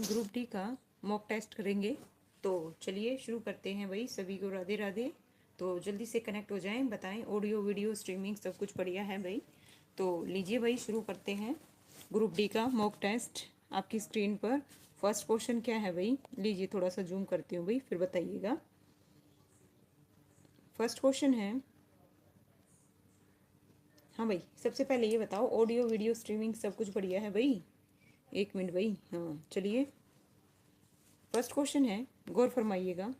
Group D का mock test करेंगे। तो चलिए शुरू करते हैं भाई। सभी को राधे राधे। तो जल्दी से कनेक्ट हो जाएं, बताएं ऑडियो वीडियो स्ट्रीमिंग सब कुछ बढ़िया है भाई। तो लीजिए भाई शुरू करते हैं ग्रुप डी का मॉक टेस्ट। आपकी स्क्रीन पर फर्स्ट क्वेश्चन क्या है भाई, लीजिए थोड़ा सा जूम करती हूँ भाई, फिर बताइएगा। फर्स्ट क्वेश्चन है, हाँ भाई सबसे पहले ये बताओ ऑडियो वीडियो स्ट्रीमिंग सब कुछ बढ़िया है भाई। एक मिनट भाई, हाँ चलिए। फर्स्ट क्वेश्चन है, गौर फरमाइएगा।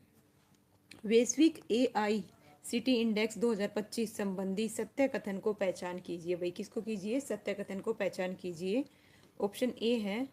वैश्विक AICT इंडेक्स 2025 संबंधी सत्य कथन को पहचान कीजिए भाई। किसको कीजिए? सत्य कथन को पहचान कीजिए। ऑप्शन ए है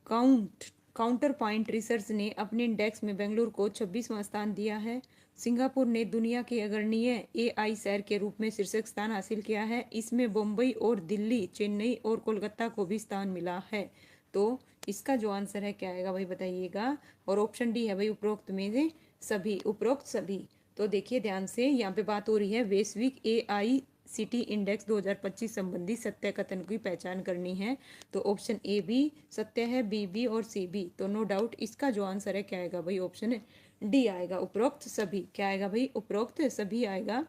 काउंटर पॉइंट रिसर्च ने अपने इंडेक्स में बेंगलुरु को 26वां स्थान दिया है। सिंगापुर ने दुनिया के अग्रणी AI शहर के रूप में शीर्षक स्थान हासिल किया है। इसमें मुंबई और दिल्ली, चेन्नई और कोलकाता को भी स्थान मिला है। तो इसका जो आंसर है क्या आएगा भाई बताइएगा। और ऑप्शन डी है भाई उपरोक्त में से सभी, उपरोक्त सभी। तो देखिए ध्यान से, यहाँ पे बात हो रही है वैश्विक AICT इंडेक्स 2025 संबंधी सत्य कथन की पहचान करनी है। तो ऑप्शन ए भी सत्य है, बी भी और सी भी। तो नो डाउट इसका जो आंसर है क्या आएगा भाई, ऑप्शन डी आएगा, उपरोक्त सभी। क्या आएगा भाई? उपरोक्त सभी आएगा।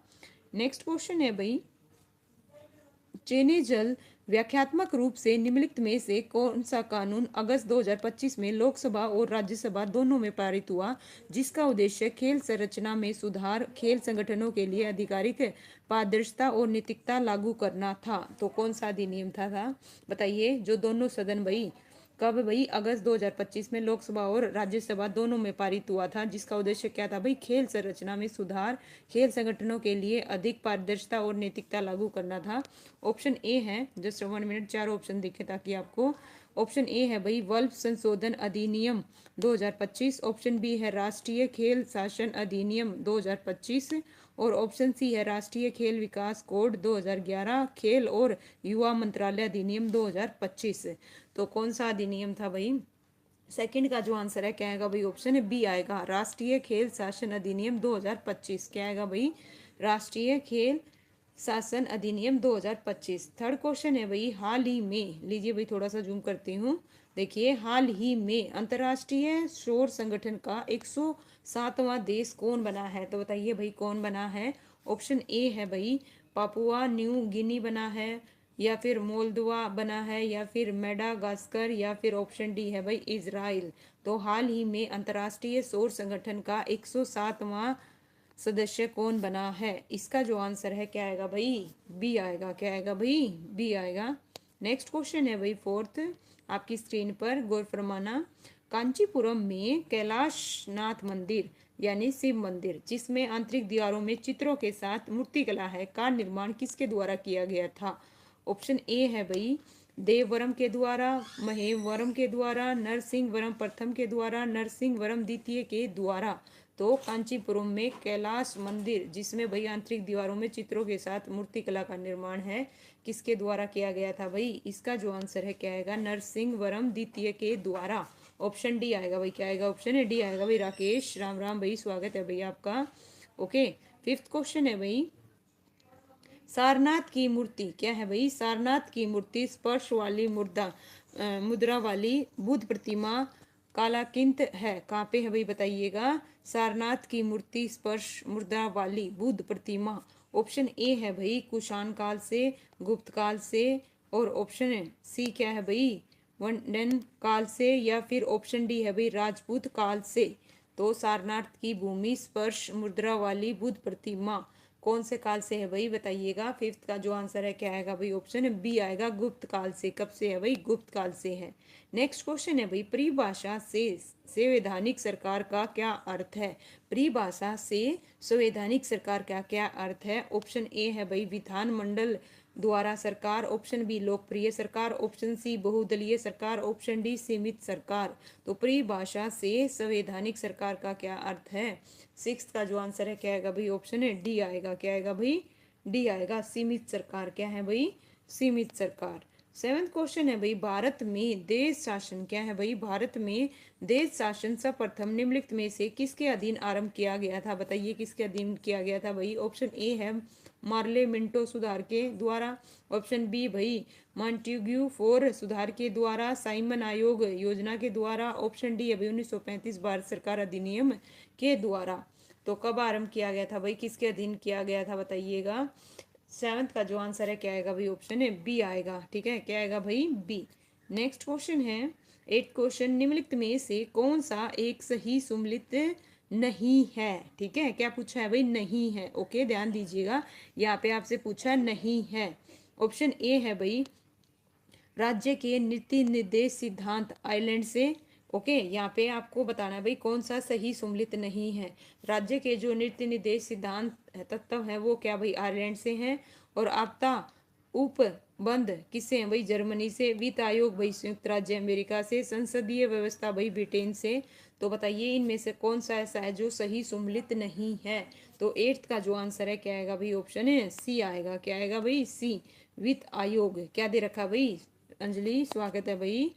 नेक्स्ट क्वेश्चन है भाई, चेने जल व्याख्यात्मक रूप से निम्नलिखित में से कौन सा कानून अगस्त 2025 में लोकसभा और राज्यसभा दोनों में पारित हुआ, जिसका उद्देश्य खेल संरचना में सुधार, खेल संगठनों के लिए आधिकारिक पारदर्शिता और नैतिकता लागू करना था। तो कौन सा अधिनियम था बताइए, जो दोनों सदन भाई कब भाई? अगस्त 2025 में लोकसभा और राज्यसभा दोनों में पारित हुआ था, जिसका उद्देश्य क्या था भाई? खेल संरचना में सुधार, खेल संगठनों के लिए अधिक पारदर्शिता और नैतिकता लागू करना था। ऑप्शन ए है, जस्ट 1 मिनट, चार ऑप्शन दिखे ताकि आपको। ऑप्शन ए है भाई वल्फ संशोधन अधिनियम 2025। ऑप्शन बी है राष्ट्रीय खेल शासन अधिनियम 2025 और ऑप्शन सी है राष्ट्रीय खेल विकास कोड 2011, खेल और युवा मंत्रालय अधिनियम 2025। तो कौन सा अधिनियम था भाई? सेकंड का जो आंसर है क्या आएगा भाई? ऑप्शन बी आएगा, राष्ट्रीय खेल शासन अधिनियम 2025। क्या आएगा भाई? राष्ट्रीय खेल शासन अधिनियम 2025। थर्ड क्वेश्चन है भाई, हाल ही में, लीजिए भाई थोड़ा सा जूम करती हूँ। देखिए हाल ही में अंतर्राष्ट्रीय सौर संगठन का 107वां देश कौन बना है? तो बताइए भाई कौन बना है। ऑप्शन ए है भाई पापुआ न्यू गिनी बना है, या फिर मोल्दोवा बना है, या फिर मेडागास्कर, या फिर ऑप्शन डी है भाई इजराइल। तो हाल ही में अंतर्राष्ट्रीय सौर संगठन का 107वां सदस्य कौन बना है? इसका जो आंसर है क्या आएगा भाई? बी आएगा। क्या आएगा भाई? बी आएगा। नेक्स्ट क्वेश्चन है भाई फोर्थ, आपकी स्क्रीन पर गौर फरमाना। कांचीपुरम में कैलाशनाथ मंदिर यानी शिव मंदिर, जिसमें आंतरिक दीवारों में चित्रों के साथ मूर्तिकला है, का निर्माण किसके द्वारा किया गया था? ऑप्शन ए है भाई देववर्म के द्वारा, महेववर्म के द्वारा, नरसिंहवर्म प्रथम के द्वारा, नरसिंहवर्म द्वितीय के द्वारा। तो कांचीपुरम में कैलाश मंदिर, जिसमें भाई आंतरिक दीवारों में चित्रों के साथ मूर्तिकला का निर्माण है, किसके द्वारा किया गया था भाई? इसका जो आंसर है क्या आएगा? नरसिंहवर्म द्वितीय के द्वारा। ऑप्शन डी आएगा भाई। क्या आएगा? ऑप्शन डी आएगा भाई। राकेश राम राम भाई, स्वागत है भाई आपका। ओके, फिफ्थ क्वेश्चन है भाई, सारनाथ की मूर्ति क्या है भाई? सारनाथ की मूर्ति स्पर्श वाली मुद्रा वाली बुद्ध प्रतिमा कालाकिंत है, कहाँ पे है भाई बताइएगा। सारनाथ की मूर्ति स्पर्श मुद्रा वाली बुद्ध प्रतिमा। ऑप्शन ए है भाई कुषाण काल से, गुप्त काल से, और ऑप्शन सी क्या है भाई वंडन काल से, या फिर ऑप्शन डी है भाई राजपूत काल से। तो सारनाथ की भूमि स्पर्श मुद्रा वाली बुद्ध प्रतिमा कौन से काल से है भाई बताइएगा। फिफ्थ का जो आंसर है क्या आएगा भाई? ऑप्शन बी आएगा, गुप्त काल से। कब से है भाई? गुप्त काल से है। नेक्स्ट क्वेश्चन है भाई, परिभाषा से संवैधानिक सरकार का क्या अर्थ है? परिभाषा से संवैधानिक सरकार का क्या अर्थ है? ऑप्शन ए है भाई विधानमंडल द्वारा सरकार, ऑप्शन बी लोकप्रिय सरकार, ऑप्शन सी बहुदलीय सरकार, ऑप्शन डी सीमित सरकार। तो परिभाषा से संवैधानिक सरकार का क्या अर्थ है? सिक्स का जो आंसर है क्या आएगा भाई? ऑप्शन है डी आएगा। क्या आएगा भाई? डी आएगा, सीमित सरकार। क्या है भाई? सीमित सरकार। सेवेंथ क्वेश्चन है भाई, भारत में देश शासन क्या है भाई, भारत में देश शासन सर्वप्रथम निम्नलिखित में से किसके अधीन आरंभ किया गया था, बताइए किसके अधीन किया गया था भाई। ऑप्शन ए है मार्ले मिंटो सुधार के द्वारा, ऑप्शन बी भाई मॉन्टेग्यू फोर सुधार के द्वारा, साइमन आयोग योजना के द्वारा, ऑप्शन डी है भाई 1935 भारत सरकार अधिनियम के द्वारा। तो कब आरंभ किया गया था भाई, किसके अधीन किया गया था बताइएगा। सेवंथ का जो आंसर है क्या आएगा भाई, ऑप्शन है बी आएगा। ठीक है, क्या आएगा भाई, बी। नेक्स्ट क्वेश्चन है एट क्वेश्चन, निम्नलिखित में से कौन सा एक सही सुमेलित नहीं है। ठीक है, क्या पूछा है भाई, नहीं है। ओके, ध्यान दीजिएगा, यहाँ पे आपसे पूछा नहीं है। ऑप्शन ए है भाई राज्य के नीति निर्देश सिद्धांत आइलैंड से। ओके, यहाँ पे आपको बताना है भाई कौन सा सही सुमेलित नहीं है। राज्य के जो नीति निर्देश सिद्धांत तत्व है वो क्या भाई, आयरलैंड से हैं। और आपदा उपबंध किससे है भाई, जर्मनी से। वित्त आयोग भाई संयुक्त राज्य अमेरिका से। संसदीय व्यवस्था भाई ब्रिटेन से। तो बताइए इनमें से कौन सा ऐसा है जो सही सुमेलित नहीं है। तो एट्थ का जो आंसर है क्या आएगा भाई, ऑप्शन है सी आएगा। क्या आएगा भाई, सी, वित्त आयोग। क्या दे रखा भाई, अंजलि स्वागत है भाई,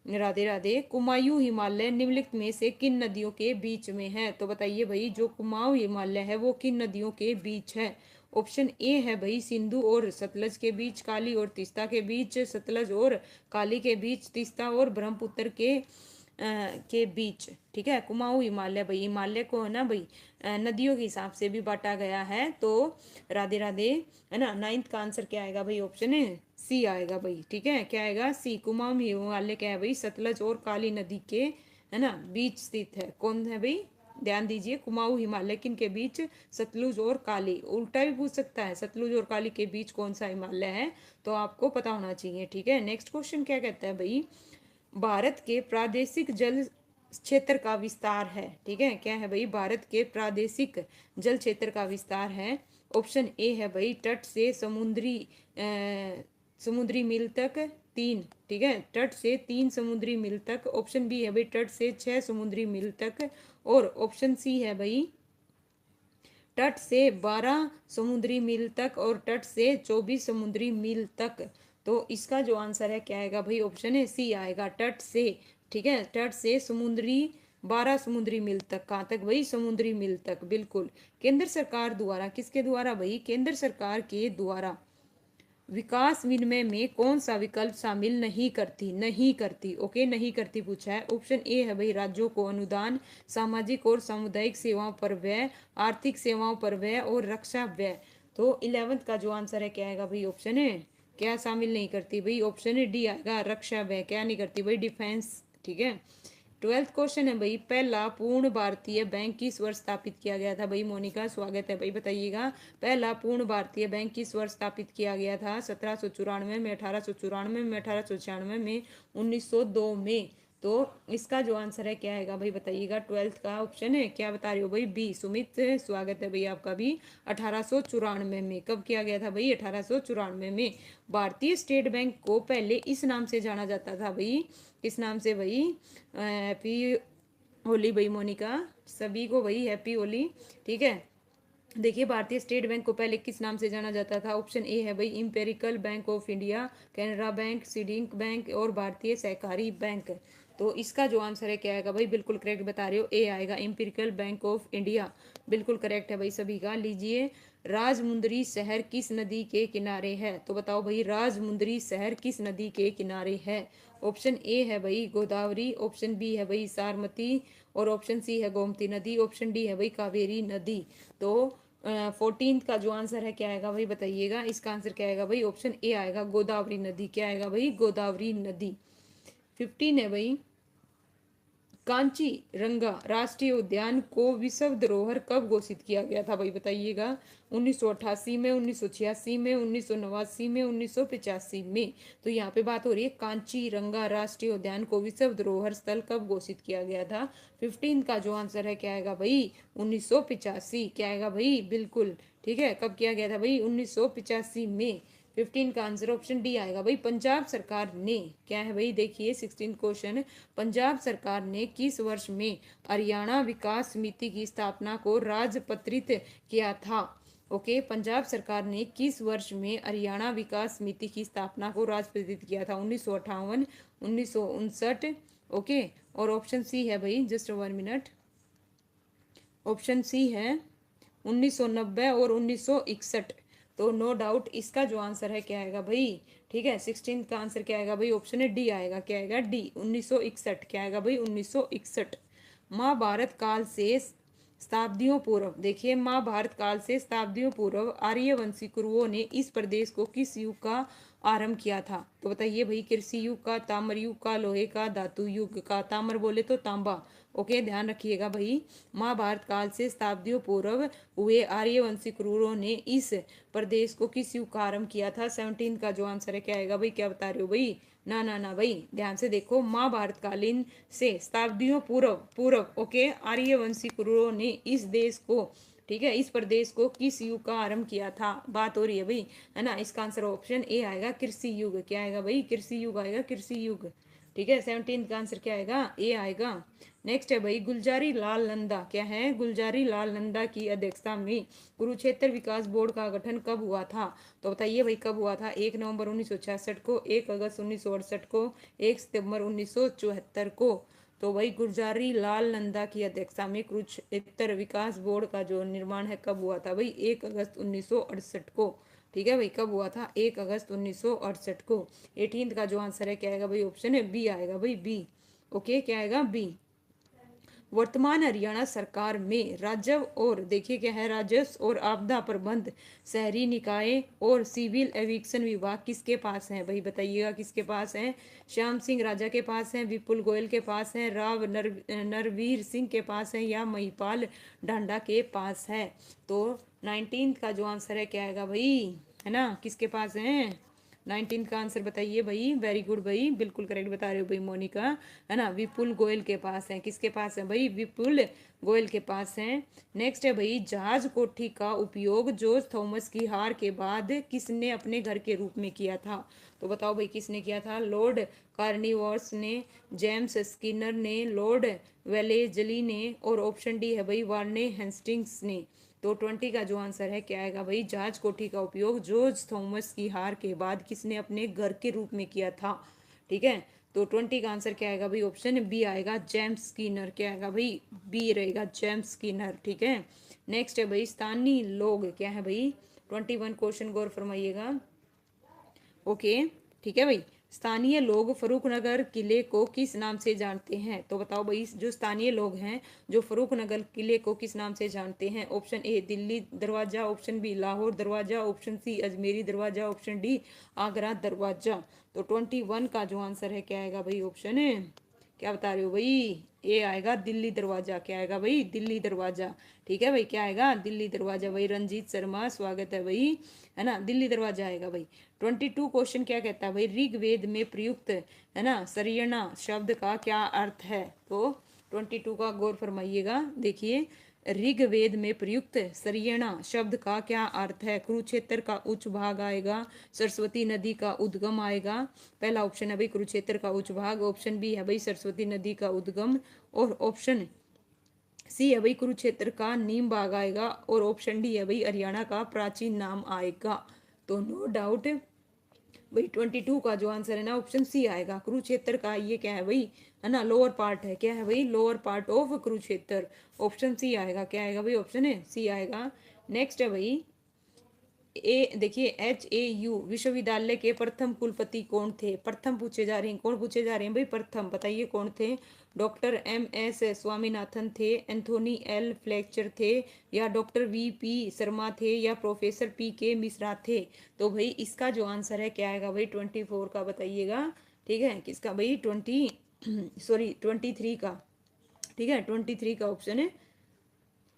राधे राधे। कुमायूं हिमालय निम्नलिखित में से किन नदियों के बीच में है। तो बताइए भाई जो कुमाऊं हिमालय है वो किन नदियों के बीच है। ऑप्शन ए है भाई सिंधु और सतलज के बीच, काली और तीस्ता के बीच, सतलज और काली के बीच, तीस्ता और ब्रह्मपुत्र के बीच। ठीक है, कुमाऊं हिमालय भाई, हिमालय को है ना भाई नदियों के हिसाब से भी बांटा गया है। तो राधे राधे, है ना। नाइन्थ का आंसर क्या आएगा भाई, ऑप्शन है सी आएगा भाई। ठीक है, क्या आएगा, सी। कुमाऊं हिमालय क्या है भाई, सतलज और काली नदी के, है ना, बीच स्थित है। कौन है भाई, ध्यान दीजिए, कुमाऊं हिमालय किन के बीच, सतलुज और काली। उल्टा भी पूछ सकता है, सतलुज और काली के बीच कौन सा हिमालय है, तो आपको पता होना चाहिए। ठीक है, नेक्स्ट क्वेश्चन क्या कहता है भाई, भारत के प्रादेशिक जल क्षेत्र का विस्तार है। ठीक है, क्या है भाई, भारत के प्रादेशिक जल क्षेत्र का विस्तार है। ऑप्शन ए है भाई तट से समुद्री मील तक 3। ठीक है, तट से 3 समुद्री मील तक। ऑप्शन बी है भाई तट से 6 समुद्री मील तक। और ऑप्शन सी है भाई तट से 12 समुद्री मील तक और तट से 24 समुद्री मील तक। तो इसका जो आंसर है क्या आएगा भाई, ऑप्शन है सी आएगा, तट से। ठीक है, तट से समुद्री 12 समुद्री मील तक। कहाँ तक भाई, समुद्री मील तक, बिल्कुल। केंद्र सरकार द्वारा, किसके द्वारा भाई, केंद्र सरकार के द्वारा विकास विनिमय में कौन सा विकल्प शामिल नहीं करती। ओके, नहीं करती पूछा है। ऑप्शन ए है भाई राज्यों को अनुदान, सामाजिक और सामुदायिक सेवाओं पर व्यय, आर्थिक सेवाओं पर व्यय और रक्षा व्यय। तो 11th का जो आंसर है क्या आएगा भाई, ऑप्शन है क्या शामिल नहीं करती भाई, ऑप्शन है डी आएगा, रक्षा व्यय। क्या नहीं करती भाई, डिफेंस। ठीक है, 12th क्वेश्चन है भाई, पहला पूर्ण भारतीय बैंक किस वर्ष स्थापित किया गया था भाई। मोनिका स्वागत है भाई, बताइएगा पहला पूर्ण भारतीय बैंक किस वर्ष स्थापित किया गया था। 1794 में, 1894 में, 1896 में, 1902 में। तो इसका जो आंसर है क्या आएगा भाई, बताइएगा। 12th का ऑप्शन है क्या बता रहे हो भाई, बी। सुमित स्वागत है भाई आपका भी। 1894 में। कब किया गया था भाई, 1894 में। भारतीय स्टेट बैंक को पहले इस नाम से जाना जाता था भाई, किस नाम से भाई, हैप्पी होली भाई मोनिका, सभी को भाई हैप्पी होली। ठीक है, देखिए भारतीय स्टेट बैंक को पहले किस नाम से जाना जाता था। ऑप्शन ए है भाई empirical bank of India, Canara bank, seeding bank और भारतीय सहकारी बैंक। तो इसका जो आंसर है क्या आएगा भाई, बिल्कुल करेक्ट बता रहे हो, ए आएगा, इंपेरिकल बैंक ऑफ इंडिया। बिल्कुल करेक्ट है भाई सभी का। लीजिए, राजमुंदरी शहर किस नदी के किनारे है। तो बताओ भाई राजमुंदरी शहर किस नदी के किनारे है। ऑप्शन ए है भाई गोदावरी, ऑप्शन बी है भाई सारमती और ऑप्शन सी है गोमती नदी, ऑप्शन डी है भाई कावेरी नदी। तो 14th का जो आंसर है क्या आएगा भाई, बताइएगा। इसका आंसर क्या आएगा भाई, ऑप्शन ए आएगा, गोदावरी नदी। क्या आएगा भाई, गोदावरी नदी। 15 है भाई, कांचीरंगा राष्ट्रीय उद्यान को विश्व धरोहर कब घोषित किया गया था भाई, बताइएगा। 1988 में, 1986 में, 1989 में, 1985 में। तो यहाँ पे बात हो रही है कांचीरंगा राष्ट्रीय उद्यान को विश्व धरोहर स्थल कब घोषित किया गया था। 15 का जो आंसर है क्या आएगा भाई, 1985। क्या आएगा भाई, बिल्कुल। ठीक है, कब किया गया था भाई, 1985 में। 15 का आंसर ऑप्शन डी आएगा भाई, पंजाब सरकार ने। क्या है भाई, देखिए 16 क्वेश्चन, पंजाब सरकार ने किस वर्ष में हरियाणा विकास समिति की स्थापना को राजपत्रित किया था। ओके, पंजाब सरकार ने किस वर्ष में हरियाणा विकास समिति की स्थापना को राजपत्रित किया था? 1958, 1959। ओके, और ऑप्शन सी है भाई, जस्ट 1 मिनट, ऑप्शन सी है 1990 और 1961। तो नो डाउट इसका जो आंसर है क्या आएगा भाई? ठीक है, 16 का आंसर क्या आएगा भाई? ऑप्शन है डी आएगा। क्या आएगा? डी, 1961। क्या आएगा भाई? 1961। महाभारत काल से शताब्दियों पूर्व, देखिए, महाभारत काल से शताब्दियों पूर्व आर्यवंशी कुरुओं ने इस प्रदेश को किस युग का आरंभ किया था? तो बताइए भाई, कृषि युग का, ताम्र युग का, लोहे का, धातु युग का। ताम्र बोले तो तांबा। ओके, ध्यान रखिएगा भाई, महाभारत काल से शताब्दियों पूर्व हुए आर्यवंशी क्रूरों ने इस प्रदेश को किस युग का आरंभ किया था? 17 का जो आंसर है क्या आएगा भाई? क्या बता रहे हो भाई? ना ना ना भाई, ध्यान से देखो, महाभारत कालीन से शताब्दियों पूर्व पूर्व ओके, आर्यवंशी क्रूरों ने इस देश को, ठीक है, इस प्रदेश को किस युग का आरंभ किया था, बात हो रही है भाई, है ना। इसका आंसर ऑप्शन ए आएगा, कृषि युग। क्या आएगा भाई? कृषि युग आएगा, कृषि युग। ठीक है, 17 का आंसर क्या आएगा? ए आएगा। नेक्स्ट है भाई, गुलजारी लाल नंदा। क्या है? गुलजारी लाल नंदा की अध्यक्षता में कुरुक्षेत्र विकास बोर्ड का गठन कब हुआ था? तो बताइए भाई, कब हुआ था? 1 नवंबर 1966 को, 1 अगस्त 1968 को, 1 सितंबर 1974 को। तो भाई, गुलजारी लाल नंदा की अध्यक्षता में कुरुक्षेत्र विकास बोर्ड का जो निर्माण है कब हुआ था भाई? 1 अगस्त 1968 को। ठीक है भाई, कब हुआ था? 1 अगस्त 1968 को। 18 का जो आंसर है क्या आएगा भाई? ऑप्शन है बी आएगा भाई, बी। ओके, क्या आएगा? बी। वर्तमान हरियाणा सरकार में राजस्व और, देखिए क्या है, राजस्व और आपदा प्रबंध, शहरी निकाय और सिविल एविक्शन विभाग किसके पास है भाई? बताइएगा, किसके पास है? श्याम सिंह राजा के पास है, विपुल गोयल के पास है, नरवीर सिंह के पास है, या महिपाल ढांडा के पास है? तो 19 का जो आंसर है क्या आएगा भाई? है ना, किसके पास है? 19 का आंसर बताइए भाई। वेरी गुड भाई, बिल्कुल करेक्ट बता रहे हो भाई मोनिका, है ना। विपुल गोयल के पास है। किसके पास है भाई? विपुल गोयल के पास है। नेक्स्ट है भाई, जहाज कोठी का उपयोग जॉर्ज थॉमस की हार के बाद किसने अपने घर के रूप में किया था? तो बताओ भाई, किसने किया था? लॉर्ड कार्निवोल्स ने, जेम्स स्किनर ने, लॉर्ड वेलेजली ने, और ऑप्शन डी है भाई, वार्ने हेस्टिंग्स ने। तो 20 का जो आंसर है क्या आएगा भाई? जहाज कोठी का उपयोग जॉर्ज थॉमस की हार के बाद किसने अपने घर के रूप में किया था? ठीक है, तो 20 का आंसर क्या आएगा भाई? ऑप्शन बी आएगा, जेम्स स्किनर। क्या आएगा भाई? बी रहेगा, जेम्स स्किनर। ठीक है, नेक्स्ट है भाई, स्थानीय लोग। क्या है भाई? 21 क्वेश्चन गौर फरमाइएगा। ओके, ठीक है भाई, स्थानीय लोग फरूखनगर किले को किस नाम से जानते हैं? तो बताओ भाई, जो स्थानीय लोग हैं जो फरूखनगर किले को किस नाम से जानते हैं? ऑप्शन ए दिल्ली दरवाजा, ऑप्शन बी लाहौर दरवाजा, ऑप्शन सी अजमेरी दरवाजा, ऑप्शन डी आगरा दरवाजा। तो 21 का जो आंसर है क्या आएगा भाई? ऑप्शन है, क्या बता रहे हो भाई? ए आएगा, दिल्ली दरवाजा। क्या आएगा भाई? दिल्ली दरवाजा। ठीक है भाई, क्या आएगा? दिल्ली दरवाजा भाई। रंजीत शर्मा, स्वागत है भाई, है ना, दिल्ली दरवाजा आएगा भाई। 22 क्वेश्चन क्या कहता है भाई? ऋग्वेद में प्रयुक्त, है ना, सरियणा शब्द का क्या अर्थ है? तो 22 का गौर फरमाइएगा। देखिए, ऋग्वेद में प्रयुक्त सरियणा शब्द का क्या अर्थ है? कुरुक्षेत्र का उच्च भाग आएगा, सरस्वती नदी का उद्गम आएगा। पहला ऑप्शन है भाई कुरुक्षेत्र का उच्च भाग, ऑप्शन बी है भाई सरस्वती नदी का उद्गम, और ऑप्शन सी है भाई कुरुक्षेत्र का नीम भाग आएगा, और ऑप्शन डी है भाई हरियाणा का प्राचीन नाम आएगा। तो नो डाउट भाई, 22 का जो आंसर है ना, ऑप्शन सी आएगा, कुरुक्षेत्र का ये क्या है भाई, है ना, लोअर पार्ट है। क्या है भाई? Lower part of Kurukshetra. Option C आएगा। क्या आएगा भाई? ऑप्शन है सी आएगा। नेक्स्ट है भाई, ए देखिए, HAU विश्वविद्यालय के प्रथम कुलपति कौन थे? प्रथम पूछे जा रहे हैं, कौन पूछे जा रहे हैं भाई? प्रथम, बताइए कौन थे? डॉक्टर MS स्वामीनाथन थे, एंथोनी L फ्लेक्चर थे, या डॉक्टर VP शर्मा थे, या प्रोफेसर PK मिश्रा थे? तो भाई, इसका जो आंसर है क्या आएगा भाई? 24 का बताइएगा। ठीक है, किसका भाई? 23 का। ठीक है, 23 का ऑप्शन है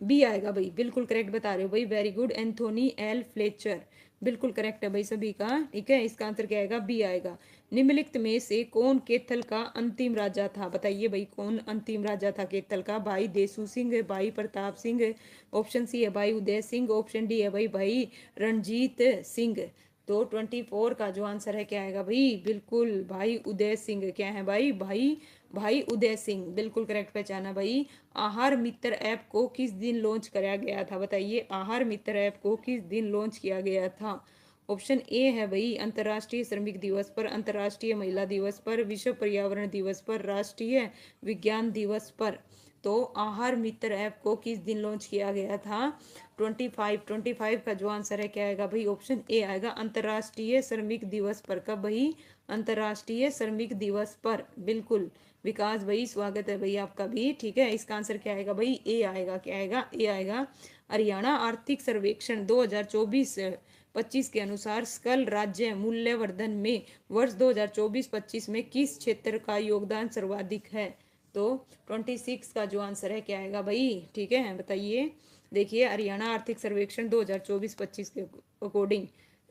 बी आएगा भाई, बिल्कुल करेक्ट बता रहे हो भाई, very good, Anthony L Fletcher, बिल्कुल करेक्ट है भाई सभी का। ठीक है, इसका आंसर क्या आएगा? बी आएगा। निम्नलिखित में से कौन केथल का अंतिम राजा था? बताइए भाई, कौन अंतिम राजा था केथल का? भाई देसू सिंह, भाई प्रताप सिंह, ऑप्शन सी है भाई उदय सिंह, ऑप्शन डी है भाई रणजीत सिंह। तो 24 का जो आंसर है क्या आएगा भाई, बिल्कुल भाई उदय सिंह। क्या है भाई, भाई भाई उदय सिंह, बिल्कुल करेक्ट पहचाना भाई। आहार मित्र ऐप को किस दिन लॉन्च कराया गया था, बताइए आहार मित्र ऐप को किस दिन लॉन्च किया गया था। ऑप्शन ए है भाई अंतर्राष्ट्रीय श्रमिक दिवस पर, अंतर्राष्ट्रीय महिला दिवस पर, विश्व पर्यावरण दिवस पर, राष्ट्रीय विज्ञान दिवस पर। तो आहार मित्र ऐप को किस दिन लॉन्च किया गया था, 25 का जो आंसर है क्या आएगा भाई, ऑप्शन ए आएगा अंतर्राष्ट्रीय श्रमिक दिवस पर। कब भाई, अंतर्राष्ट्रीय श्रमिक दिवस पर, बिल्कुल। विकास भाई स्वागत है भाई आपका भी, ठीक है। इसका आंसर क्या आएगा भाई, ए आएगा। क्या आएगा, ए आएगा। हरियाणा आर्थिक सर्वेक्षण 2024-25 के अनुसार सकल राज्य मूल्यवर्धन में वर्ष 2024-25 में किस क्षेत्र का योगदान सर्वाधिक है। तो 26 का जो आंसर है क्या आएगा भाई, ठीक है बताइए। देखिए हरियाणा आर्थिक सर्वेक्षण 2024-25 के अकॉर्डिंग,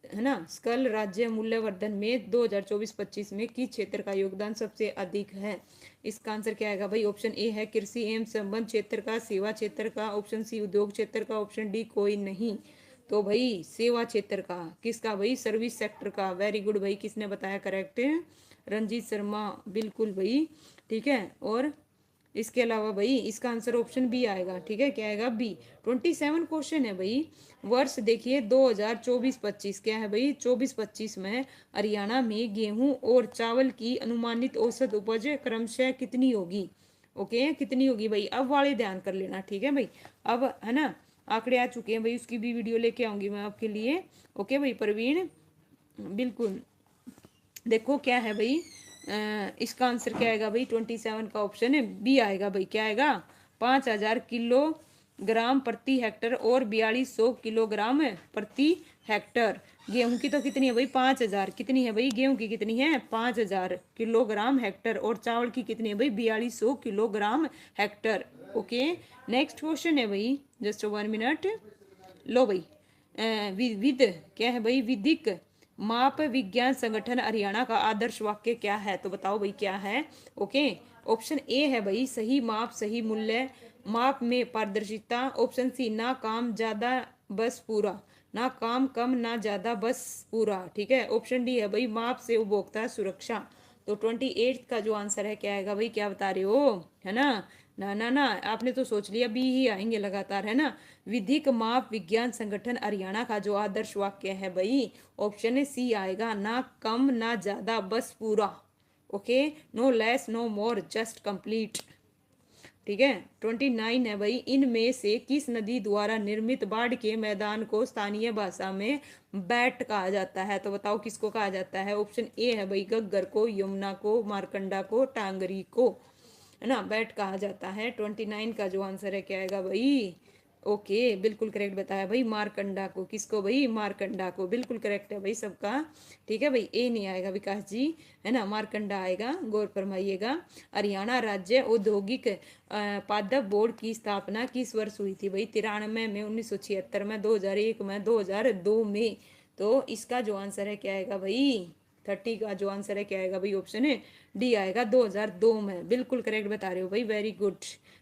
है ना, सकल राज्य मूल्यवर्धन में 2024-25 में किस क्षेत्र का योगदान सबसे अधिक है। इसका आंसर क्या आएगा भाई, ऑप्शन ए है कृषि एवं संबंध क्षेत्र का, सेवा क्षेत्र का, ऑप्शन सी उद्योग क्षेत्र का, ऑप्शन डी कोई नहीं। तो भाई सेवा क्षेत्र का, किसका भाई, सर्विस सेक्टर का। वेरी गुड भाई, किसने बताया, करेक्ट है रंजीत शर्मा, बिल्कुल भाई, ठीक है। और इसके अलावा भाई इसका आंसर ऑप्शन बी आएगा, ठीक है। क्या आएगा, बी। 27 क्वेश्चन है भाई। वर्ष देखिए 2024-25, क्या है भाई, 24-25 में हरियाणा में गेहूं और चावल की अनुमानित औसत उपज क्रमशः कितनी होगी। ओके, कितनी होगी भाई, अब वाले ध्यान कर लेना, ठीक है भाई। अब है ना आंकड़े आ चुके हैं भाई, उसकी भी वीडियो लेके आऊंगी मैं आपके लिए। ओके भाई प्रवीण, बिल्कुल। देखो क्या है भाई, इसका आंसर क्या आएगा भाई, 27 का ऑप्शन है बी आएगा भाई। क्या आएगा, 5,000 किलोग्राम प्रति हेक्टर और 4200 किलोग्राम प्रति हेक्टर। गेहूं की तो कितनी है भाई, 5,000, कितनी है भाई गेहूं की, कितनी है 5,000 किलोग्राम हेक्टर, और चावल की कितनी है भाई 4200 kilogram Hector. Okay, next question है भाई, जस्ट 1 मिनट। लो भाई, विद क्या है भाई, विधिक माप विज्ञान संगठन हरियाणा का आदर्श वाक्य क्या है, तो बताओ भाई क्या है। ओके, ऑप्शन ए है भाई सही माप सही मूल्य, माप में पारदर्शिता, ऑप्शन सी ना काम ज्यादा बस पूरा, ना काम कम ना ज्यादा बस पूरा, ठीक है। ऑप्शन डी है भाई माप से उपभोक्ता सुरक्षा। तो 28 का जो आंसर है क्या आएगा भाई, क्या बता रहे हो, है ना। ना ना ना, आपने तो सोच लिया बी ही आएंगे लगातार, है ना। विधिक माप विज्ञान संगठन हरियाणा का जो आदर्श वाक्य है भाई, ऑप्शन सी आएगा, ना कम ना ज्यादा बस पूरा। Okay, no less no more just complete, ठीक है। 29 है भाई, इनमें से किस नदी द्वारा निर्मित बाढ़ के मैदान को स्थानीय भाषा में बैट कहा जाता है, तो बताओ किसको कहा जाता है। ऑप्शन ए है भाई गग्गर को, यमुना को, मारकंडा को, टांगरी को, है ना, बैट कहा जाता है। 29 का जो आंसर है क्या आएगा भाई, ओके बिल्कुल करेक्ट बताया भाई, मारकंडा को, किसको भाई, मारकंडा को, बिल्कुल करेक्ट है भाई सबका, ठीक है भाई। ए नहीं आएगा विकास जी, है ना, मारकंडा आएगा, गौर फरमाइएगा। हरियाणा राज्य औद्योगिक पादप बोर्ड की स्थापना किस वर्ष हुई थी भाई, 93 में, 1976 में, 2001 में, 2002 में। तो इसका जो आंसर है क्या आएगा भाई, 30 का जो आंसर है क्या आएगा भाई, ऑप्शन है डी आएगा, 2002 में, बिल्कुल करेक्ट बता रहे हो भाई, वेरी गुड,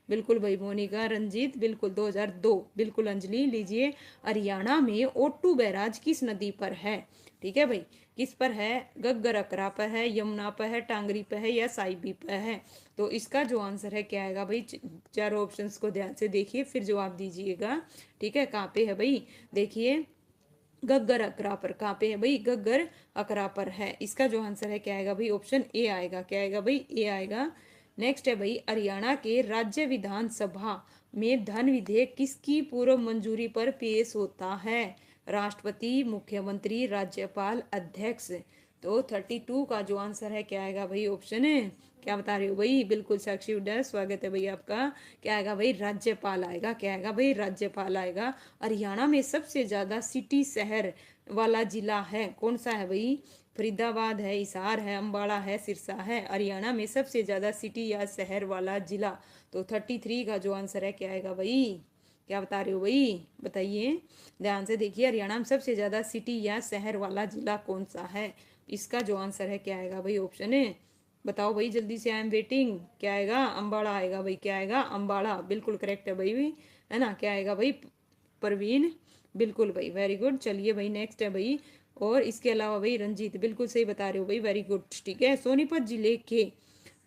बिल्कुल भाई। मोनिका रंजीत, बिल्कुल 2002, बिल्कुल। अंजलि लीजिए, हरियाणा में ओट्टू बैराज किस नदी पर है, ठीक है भाई, किस पर है, गग्गर अकरा पर है, यमुना पर है, टांगरी पर है, या साइबी पर है। तो इसका जो आंसर है क्या आएगा भाई, चारों ऑप्शंस को ध्यान से देखिए फिर जवाब दीजिएगा, ठीक है। कहाँ पे है भाई, देखिए गग्गर अकरा पर, कहाँ पे है भाई, गग्गर अकरा पर है। इसका जो आंसर है क्या आएगा भाई, ऑप्शन ए आएगा। क्या आएगा भाई, ए आएगा। नेक्स्ट है भाई, हरियाणा के राज्य विधानसभा में धन विधेयक किसकी पूर्व मंजूरी पर पेश होता है, राष्ट्रपति, मुख्यमंत्री, राज्यपाल, अध्यक्ष। तो 32 का जो आंसर है क्या आएगा भाई, ऑप्शन है, क्या बता रहे हो भाई, बिल्कुल साक्षी उड्डा स्वागत है भाई आपका। क्या आएगा भाई, राज्यपाल आएगा। क्या आएगा भाई, राज्यपाल आएगा। हरियाणा में सबसे ज्यादा सिटी शहर वाला जिला है, कौन सा है भाई, फरीदाबाद है, हिसार है, अम्बाड़ा है, सिरसा है। हरियाणा में सबसे ज्यादा सिटी या शहर वाला जिला। तो 33 का जो आंसर है क्या आएगा भाई, क्या बता रहे हो भाई, बताइए ध्यान से देखिए, हरियाणा में सबसे ज्यादा सिटी या शहर वाला जिला कौन सा है। इसका जो आंसर है क्या आएगा भाई, ऑप्शन है, बताओ भाई जल्दी से, आई एम वेटिंग। क्या आएगा, अम्बाड़ा आएगा भाई। क्या आएगा, अम्बाड़ा, बिल्कुल करेक्ट है भाई, है ना। क्या आएगा भाई, परवीन, बिल्कुल भाई, वेरी गुड। चलिए भाई नेक्स्ट है भाई, और इसके अलावा भाई रंजीत, बिल्कुल सही बता रहे हो भाई, वेरी गुड। ठीक है, सोनीपत जिले के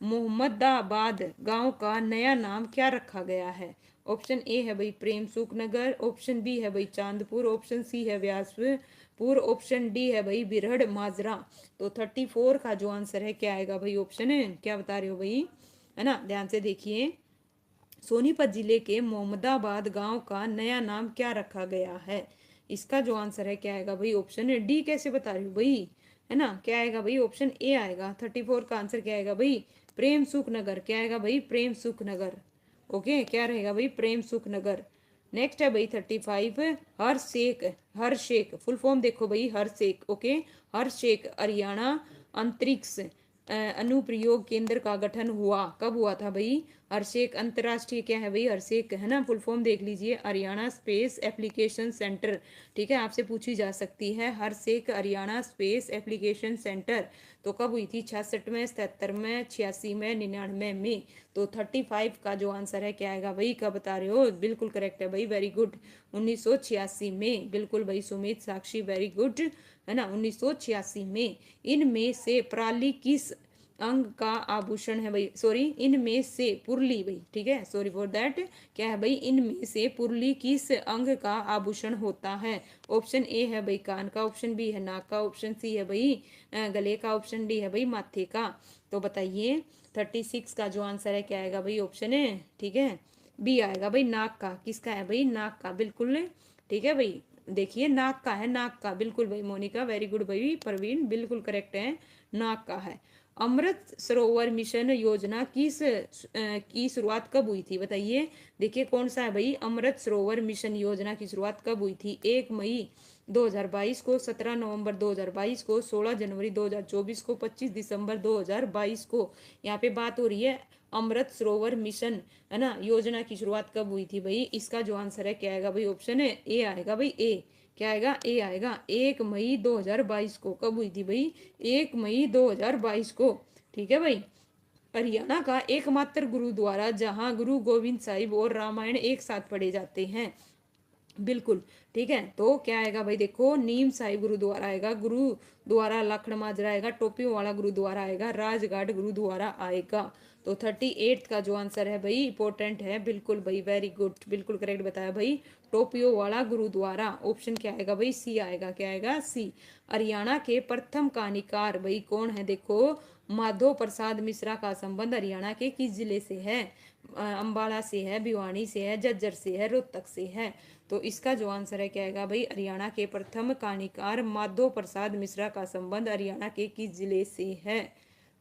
मोहम्मदाबाद गांव का नया नाम क्या रखा गया है? ऑप्शन ए है भाई प्रेम सुख नगर, ऑप्शन बी है भाई चांदपुर, ऑप्शन सी है व्यासपुर, ऑप्शन डी है भाई बिरहड़ माजरा। तो 34 का जो आंसर है क्या आएगा भाई? ऑप्शन है, क्या बता रहे हो भाई, है ना, ध्यान से देखिए। सोनीपत जिले के मोहम्मदाबाद गांव का नया नाम क्या रखा गया है? इसका जो आंसर है क्या आएगा भाई? ऑप्शन है डी। कैसे बता रही हूँ भाई, है ना, क्या आएगा भाई? ऑप्शन ए आएगा। 34 का आंसर क्या आएगा भाई? प्रेम सुख नगर। क्या आएगा भाई? प्रेम सुख नगर। ओके, क्या रहेगा भाई? प्रेम सुख नगर। नेक्स्ट है भाई 35, हर शेख फुल फॉर्म देखो भाई, हर शेख। ओके, हर शेख हरियाणा अंतरिक्ष अनुप्रयोग केंद्र का गठन हुआ, कब हुआ था भाई? हरशेक अंतर्राष्ट्रीय क्या है भाई? हरशेक, है ना, फुल फॉर्म देख लीजिए, हरियाणा स्पेस एप्लीकेशन सेंटर। ठीक है, आपसे पूछी जा सकती है, हरशेक हरियाणा स्पेस एप्लीकेशन सेंटर। तो कब हुई थी? 66 में, 77 में, 86 में, 99 में। तो 35 का जो आंसर है क्या आएगा भाई? कब बता रहे हो? बिल्कुल करेक्ट है भाई, वेरी गुड। 1986 में, बिल्कुल भाई सुमित साक्षी, वेरी गुड, है ना, 1986 में। इनमें से प्राली किस अंग का आभूषण है भाई? सॉरी, इनमें से पुरली भाई, ठीक है, सॉरी फॉर दैट। क्या है भाई? इनमें से पुरली किस अंग का आभूषण होता है? ऑप्शन ए है भाई कान का, ऑप्शन बी है नाक का, ऑप्शन सी है भाई गले का, ऑप्शन डी है भाई माथे का। तो बताइए 36 का जो आंसर है क्या आएगा भाई? ऑप्शन है, ठीक है, बी आएगा भाई, नाक का। किसका है भाई? नाक का, बिल्कुल। ठीक है भाई, देखिए नाक का है, नाक का, बिल्कुल भाई मोनिका, वेरी गुड भाई, प्रवीण बिल्कुल करेक्ट है, नाक का है। अमृत सरोवर मिशन योजना की शुरुआत कब हुई थी? बताइए। देखिए कौन सा है भाई? अमृत सरोवर मिशन योजना की शुरुआत कब हुई थी? 1 मई 2022 को, 17 नवंबर 2022 को, 16 जनवरी 2024 को, 25 दिसंबर 2022 को। यहाँ पे बात हो रही है अमृत सरोवर मिशन, है ना, योजना की शुरुआत कब हुई थी भाई? इसका जो आंसर है क्या आएगा भाई? ऑप्शन है ए आएगा भाई, ए। क्या आएगा? ए आएगा। 1 मई 2022 को। कब हुई थी भाई? 1 मई 2022 को। ठीक है भाई। हरियाणा का एकमात्र गुरुद्वारा जहां गुरु गोविंद साहिब और रामायण एक साथ पढ़े जाते हैं। बिल्कुल, ठीक है, तो क्या आएगा भाई? देखो, नीम साहिब गुरुद्वारा आएगा, गुरुद्वारा लखन माजरा आएगा, टोपियों वाला गुरुद्वारा आएगा, राजघाट गुरुद्वारा आएगा। तो 38 का जो आंसर है भाई, इंपॉर्टेंट है, बिल्कुल भाई, वेरी गुड, बिल्कुल करेक्ट बताया भाई, टोपियो वाला गुरुद्वारा। ऑप्शन क्या आएगा भाई? सी आएगा। क्या आएगा? सी। हरियाणा के प्रथम कहानीकार भाई कौन है? देखो, माधो प्रसाद मिश्रा का संबंध हरियाणा के किस जिले से है? अंबाला से है, भिवानी से है, झज्जर से है, रोहतक से है। तो इसका जो आंसर है क्या आएगा भाई? हरियाणा के प्रथम कहानीकार माधो प्रसाद मिश्रा का संबंध हरियाणा के किस जिले से है?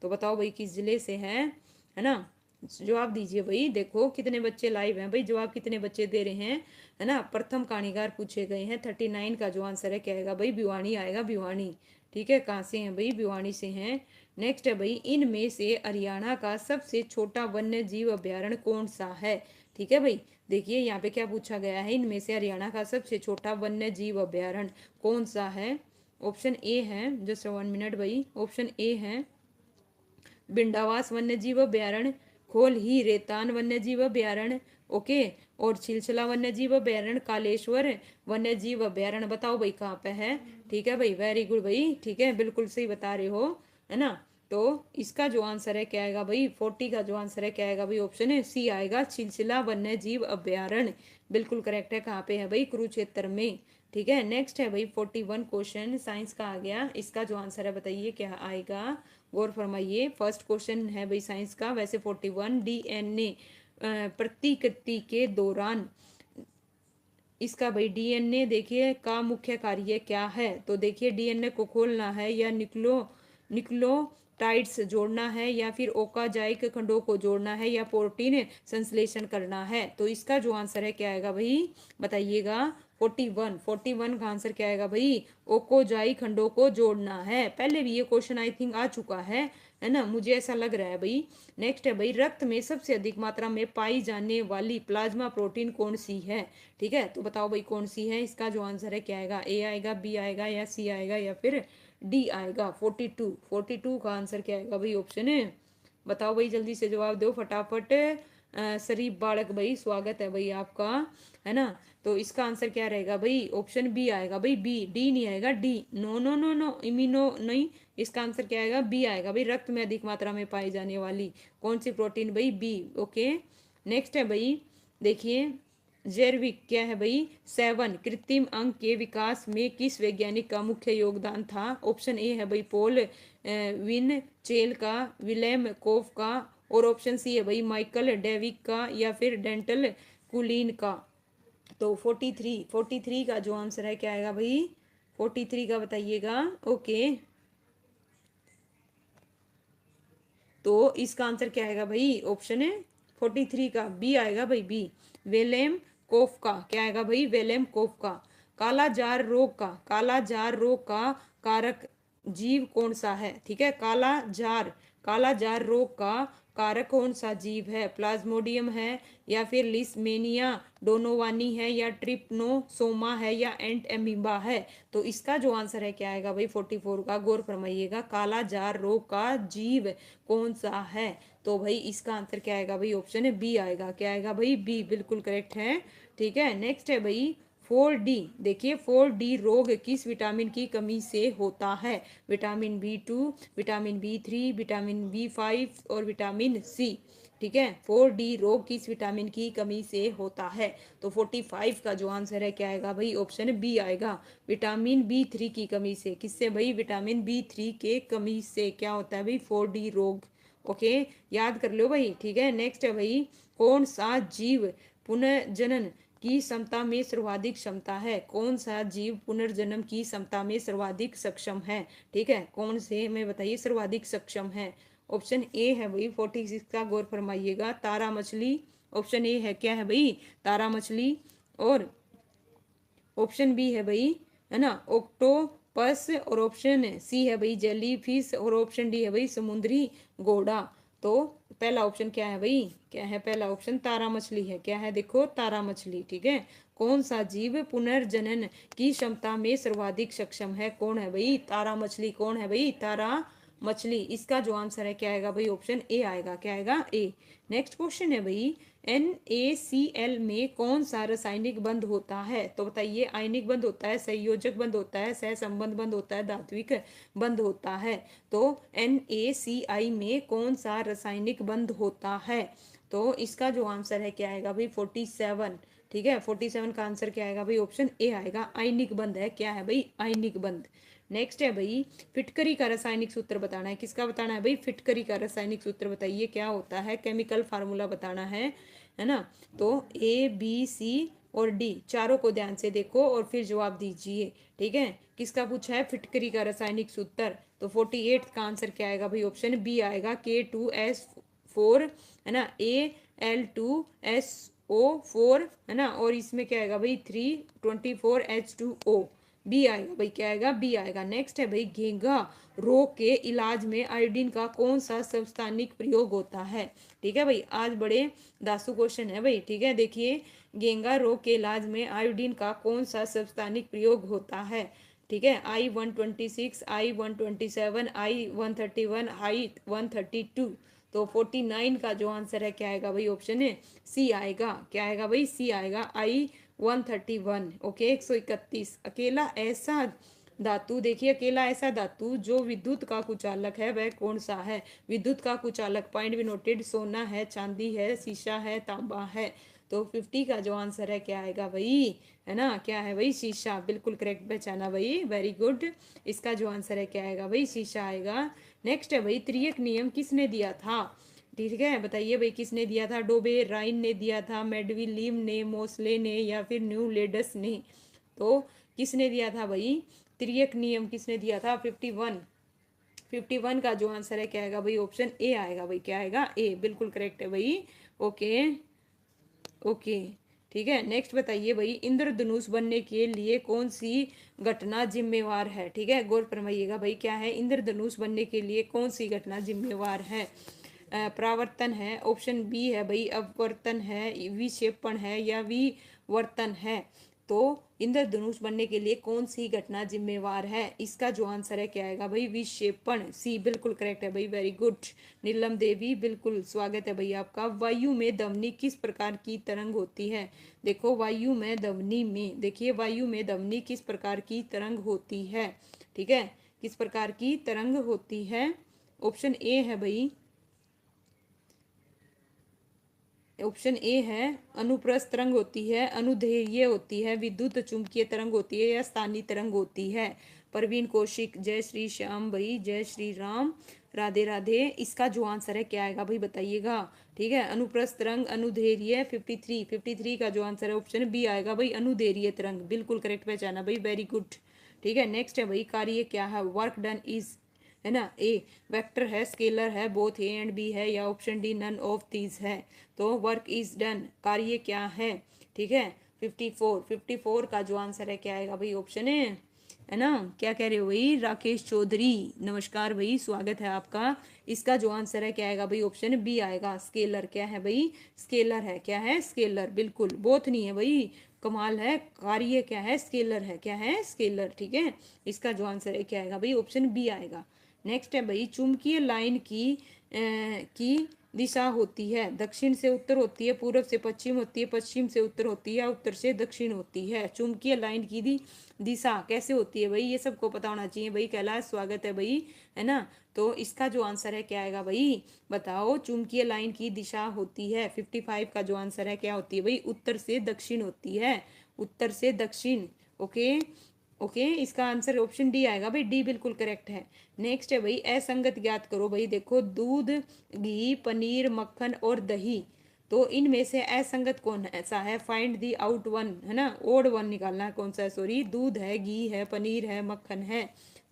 तो बताओ भाई किस जिले से है ना, जवाब दीजिए भाई। देखो कितने बच्चे लाइव हैं भाई, जवाब कितने बच्चे दे रहे हैं, है ना। प्रथम कहानीकार पूछे गए हैं। 39 का जो आंसर है क्या आएगा भाई? भिवानी आएगा, भिवानी। ठीक है, कहाँ से हैं भाई? भिवानी से हैं। नेक्स्ट है भाई, इनमें से हरियाणा का सबसे छोटा वन्य जीव अभ्यारण्य कौन सा है? ठीक है भाई, देखिए यहाँ पे क्या पूछा गया है, इनमें से हरियाणा का सबसे छोटा वन्य जीव अभ्यारण्य कौन सा है? ऑप्शन ए है, जस्ट 1 मिनट भाई, ऑप्शन ए है बिंडावास वन्य जीव अभ्यारण्य, खोल ही रेतान वन्य जीव अभ्यारण्य, ओके, और छिलछला वन्य जीव अभ्यारण्य, कालेश्वर वन्य जीव अभ्यारण्य। बताओ भाई कहाँ पे है? ठीक है भाई, वेरी गुड भाई, ठीक है, बिल्कुल सही बता रहे हो, है ना। तो इसका जो आंसर है क्या आएगा भाई? 40 का जो आंसर है क्या आएगा भाई? ऑप्शन है सी आएगा, छिलछिला वन्य जीव अभ्यारण्य, बिल्कुल करेक्ट है। कहाँ पे है भाई? कुरुक्षेत्र में। ठीक है, नेक्स्ट है भाई 41 क्वेश्चन साइंस का आ गया, इसका जो आंसर है बताइए क्या आएगा, गौर फरमाइए। फर्स्ट क्वेश्चन है भाई साइंस का, वैसे 41, डीएनए प्रतिकृति के दौरान, इसका भाई डीएनए देखिए का मुख्य कार्य क्या है? तो देखिए डीएनए को खोलना है, या न्यूक्लियोटाइड्स जोड़ना है, या फिर ओकाजाइक खंडों को जोड़ना है, या प्रोटीन संश्लेषण करना है। तो इसका जो आंसर है क्या आएगा भाई? बताइएगा। 41 का आंसर क्या आएगा भाई? ओकोजाई खंडों को जोड़ना है। पहले भी ये क्वेश्चन आई थिंक आ चुका है ना, मुझे ऐसा लग रहा है भाई। नेक्स्ट है भाई, रक्त में सबसे अधिक मात्रा में पाई जाने वाली प्लाज्मा प्रोटीन कौन सी है? ठीक है, तो बताओ भाई कौन सी है? इसका जो आंसर है क्या आएगा? ए आएगा, बी आएगा, या सी आएगा, या फिर डी आएगा? 42 का आंसर क्या आएगा भाई? ऑप्शन है, बताओ भाई जल्दी से जवाब दो फटाफट। शरीफ बालक भाई, स्वागत है भाई आपका, है ना। तो इसका आंसर क्या रहेगा भाई, ऑप्शन बी आएगा भाई, बी। डी नहीं आएगा, D. No no no no, immuno नहीं। इसका आंसर क्या आएगा, बी आएगा भाई, रक्त में अधिक मात्रा में पाई जाने वाली कौन सी प्रोटीन भाई, बी। ओके, नेक्स्ट है भाई, देखिए जैविक क्या है भाई, 7 कृत्रिम अंग के विकास में किस वैज्ञानिक का मुख्य योगदान था। ऑप्शन ए है भाई पॉल विन चेल का, विलेम कोफ का, और ऑप्शन सी है भाई माइकल डेविक का, या फिर डेंटल कुलीन का। तो 43 का जो आंसर है क्या आएगा भाई, 43 का बताइएगा। ओके, तो इसका आंसर क्या आएगा भाई, ऑप्शन है 43 का बी आएगा भाई, बी। वेलेम कोफ का क्या आएगा भाई, वेलेम कोफ का। काला जार रोग का कारक जीव कौन सा है, ठीक है। काला जार रोग का कारक कौन सा जीव है, प्लाज्मोडियम है, या फिर लिस्मेनिया डोनोवानी है, या ट्रिप्नोसोमा है, या एंट एमीबा है। तो इसका जो आंसर है क्या आएगा भाई, 44 का, गौर फरमाइएगा, काला जार रोग का जीव कौन सा है। तो भाई इसका आंसर क्या आएगा भाई, ऑप्शन है बी आएगा, क्या आएगा भाई, बी, बिल्कुल करेक्ट है। ठीक है, नेक्स्ट है भाई 4D। देखिए 4D रोग किस विटामिन की कमी से होता है, vitamin B2, vitamin B3, vitamin B5 और विटामिन सी। ठीक है, 4D रोग किस विटामिन की कमी से होता है। तो 45 का जो आंसर है क्या आएगा भाई, ऑप्शन बी आएगा, विटामिन B3 की कमी से। किससे भाई, विटामिन B3 के कमी से क्या होता है भाई, 4D रोग। ओके, याद कर लो भाई। ठीक है, नेक्स्ट है भाई, कौन सा जीव पुनर्जनन की क्षमता में सर्वाधिक क्षमता है, कौन सा जीव पुनर्जन्म की क्षमता में सर्वाधिक सक्षम है। ठीक है, कौन से में बताइए सर्वाधिक सक्षम है। ऑप्शन ए है भाई 46 का, गौर फरमाइएगा, तारा मछली। ऑप्शन ए है क्या है भाई, तारा मछली। और ऑप्शन बी है भाई, है ना, ऑक्टोपस। और ऑप्शन सी है भाई जेली फिश। और ऑप्शन डी है भाई समुद्री घोड़ा। तो पहला ऑप्शन क्या है भाई, क्या है पहला ऑप्शन, तारा मछली है। क्या है, देखो तारा मछली। ठीक है, कौन सा जीव पुनर्जनन की क्षमता में सर्वाधिक सक्षम है, कौन है भाई, तारा मछली। कौन है भाई, तारा मछली। इसका जो आंसर है क्या आएगा भाई, ऑप्शन ए आएगा, क्या आएगा, ए। नेक्स्ट क्वेश्चन है भाई, NaCl में कौन सा रासायनिक बंध होता है। तो बताइए, आयनिक बंध होता है, संयोजक बंध होता है, सहसंबंध बंध होता है, धात्विक बंध होता है। तो NaCl में कौन सा रासायनिक बंध होता है। तो इसका जो आंसर है क्या आएगा भाई, 47। ठीक है, 47 का आंसर क्या आएगा भाई, ऑप्शन ए आएगा, आयनिक बंध है। क्या है भाई, आयनिक बंध। नेक्स्ट है भाई, फिटकरी का रासायनिक सूत्र बताना है। किसका बताना है भाई, फिटकरी का रासायनिक सूत्र बताइए क्या होता है, केमिकल फार्मूला बताना है ना। तो A B C और डी चारों को ध्यान से देखो और फिर जवाब दीजिए। ठीक है, किसका पूछा है, फिटकरी का रासायनिक सूत्र। तो 48 का आंसर क्या आएगा भाई, ऑप्शन बी आएगा, K2S4, है ना, Al2SO4, है ना, और इसमें क्या आएगा भाई 324H2O। बी आएगा भाई, क्या आएगा, बी आएगा। नेक्स्ट है भाई, घेंघा रोग के इलाज में आयोडीन का कौन सा सबस्थानिक प्रयोग होता है। ठीक है भाई, आज बड़े दासु क्वेश्चन है भाई। ठीक है, देखिए घेंघा रोग के इलाज में आयोडीन का कौन सा सबस्थानिक प्रयोग होता है। ठीक है, I-126, I-127, I-131, I-132। तो 49 का जो आंसर है क्या आएगा भाई, ऑप्शन है सी आएगा। क्या आएगा भाई, सी आएगा, I-131। ओके, 131। अकेला ऐसा धातु, देखिए अकेला ऐसा धातु जो विद्युत का कुचालक है वह कौन सा है। विद्युत का कुचालक, पॉइंट भी नोटेड, सोना है, चांदी है, शीशा है, तांबा है। तो 50 का जो आंसर है क्या आएगा भाई, है ना, क्या है भाई, शीशा, बिल्कुल करेक्ट पहचाना भाई, वेरी गुड। इसका जो आंसर है क्या आएगा भाई, शीशा आएगा। नेक्स्ट है भाई, त्रियक नियम किसने दिया था। ठीक है, बताइए भाई किसने दिया था, डोबे राइन ने दिया था, मेडविलीम ने, मोसले ने, या फिर न्यूलेडस ने। तो किसने दिया था भाई, त्रियक नियम किसने दिया था, 51 का जो आंसर है क्या आएगा भाई, ऑप्शन ए आएगा भाई, क्या आएगा, ए, बिल्कुल करेक्ट है भाई। ओके ओके, ठीक है, नेक्स्ट बताइए भाई, इंद्रधनुष बनने के लिए कौन सी घटना जिम्मेवार है। ठीक है, गौर फरमाइएगा भाई, क्या है, इंद्रधनुष बनने के लिए कौन सी घटना जिम्मेवार है। परावर्तन है, ऑप्शन बी है भाई अपवर्तन है, विक्षेपण है, या विवर्तन है। तो इंद्रधनुष बनने के लिए कौन सी घटना जिम्मेवार है? इसका जो आंसर है क्या आएगा भाई? विक्षेपण। सी बिल्कुल करेक्ट है भाई, वेरी गुड। नीलम देवी बिल्कुल स्वागत है भाई आपका। वायु में ध्वनि किस प्रकार की तरंग होती है? देखो वायु में ध्वनि में, देखिए वायु में ध्वनि किस प्रकार की तरंग होती है? ठीक है, किस प्रकार की तरंग होती है? ऑप्शन ए है भाई, ऑप्शन ए है अनुप्रस्थ तरंग होती है, अनुदैर्घ्य होती है, विद्युत चुंबकीय तरंग होती है, या स्थानीय तरंग होती है। परवीन कौशिक, जय श्री श्याम भाई, जय श्री राम, राधे राधे। इसका जो आंसर है क्या आएगा भाई बताइएगा? ठीक है, अनुप्रस्थ तरंग, अनुदैर्घ्य। 53 का जो आंसर है ऑप्शन बी आएगा भाई, अनुदैर्घ्य तरंग। बिल्कुल करेक्ट पहचाना भाई, वेरी गुड। ठीक है, नेक्स्ट है भाई, कार्य क्या है? वर्क डन इज, है ना, ए वेक्टर है, स्केलर है, बोथ ए एंड बी है, या option D none of these है। तो वर्क इज डन, कार्य क्या है? ठीक है, 54 का जो आंसर है क्या आएगा भाई? ऑप्शन है ना, क्या कह रहे हो भाई? राकेश चौधरी, नमस्कार भाई, स्वागत है आपका। इसका जो आंसर है क्या आएगा भाई? ऑप्शन बी आएगा, स्केलर। क्या है भाई? स्केलर है। क्या है? स्केलर। बिल्कुल, बोथ नहीं है भाई, कमाल है। कार्य क्या है? स्केलर है। क्या है? स्केलर। ठीक है, इसका जो आंसर है क्या आएगा भाई? ऑप्शन बी आएगा। नेक्स्ट है भाई, चुंबकीय लाइन की दिशा होती है, दक्षिण से उत्तर होती है, पूर्व से पश्चिम होती है, पश्चिम से उत्तर होती है, उत्तर से दक्षिण होती है। चुंबकीय लाइन की दिशा कैसे होती है भाई? ये सबको पता होना चाहिए भाई। कैलाश, स्वागत है भाई, है ना। तो इसका जो आंसर है क्या आएगा भाई? बताओ, चुंबकीय लाइन की दिशा होती है। 55 का जो आंसर है क्या होती है भाई? उत्तर से दक्षिण होती है, उत्तर से दक्षिण। ओके ओके, इसका आंसर ऑप्शन डी आएगा भाई, डी बिल्कुल करेक्ट है। नेक्स्ट है भाई, असंगत ज्ञात करो भाई। देखो, दूध, घी, पनीर, मक्खन और दही, तो इनमें से असंगत कौन ऐसा है? फाइंड दी आउट वन, है ना, ओड वन निकालना है। कौन सा है? सॉरी, दूध है, घी है, पनीर है, मक्खन है।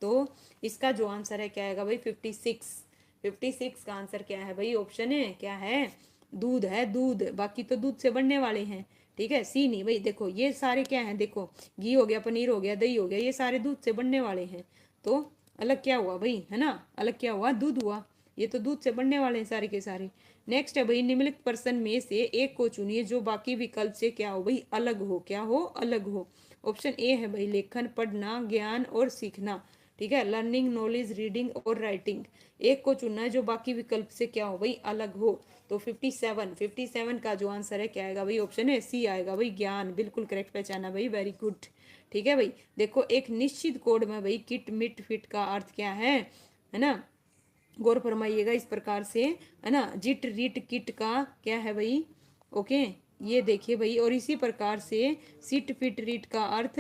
तो इसका जो आंसर है क्या आएगा भाई? 56 का आंसर क्या है भाई? ऑप्शन है क्या है? दूध है, दूध। बाकी तो दूध से बनने वाले हैं। ठीक है, सी नहीं भाई। देखो ये सारे क्या हैं? देखो, घी हो गया, पनीर हो गया, दही हो गया, ये सारे दूध से बनने वाले हैं। तो अलग क्या हुआ भाई? है ना, अलग क्या हुआ? दूध हुआ। ये तो दूध से बनने वाले हैं सारे के सारे। नेक्स्ट है भाई, निम्नलिखित पर्सन में से एक को चुनिए जो बाकी विकल्प से क्या हो भाई? अलग हो। क्या हो? अलग हो। ऑप्शन ए है भाई, लेखन, पढ़ना, ज्ञान और सीखना। ठीक है, लर्निंग, नॉलेज, रीडिंग और राइटिंग। एक को चुनना है जो बाकी विकल्प से क्या हो भाई? अलग हो। तो 57 का जो आंसर है क्या आएगा भाई? ऑप्शन है सी आएगा भाई, ज्ञान। बिल्कुल करेक्ट पहचाना भाई, वेरी गुड। ठीक है भाई, देखो एक निश्चित कोड में भाई किट मिट फिट का अर्थ क्या है ना, गौर फरमाइएगा इस प्रकार से, है ना। जिट रिट किट का क्या है भाई? ओके, ये देखिए भाई, और इसी प्रकार से सिट फिट रिट का अर्थ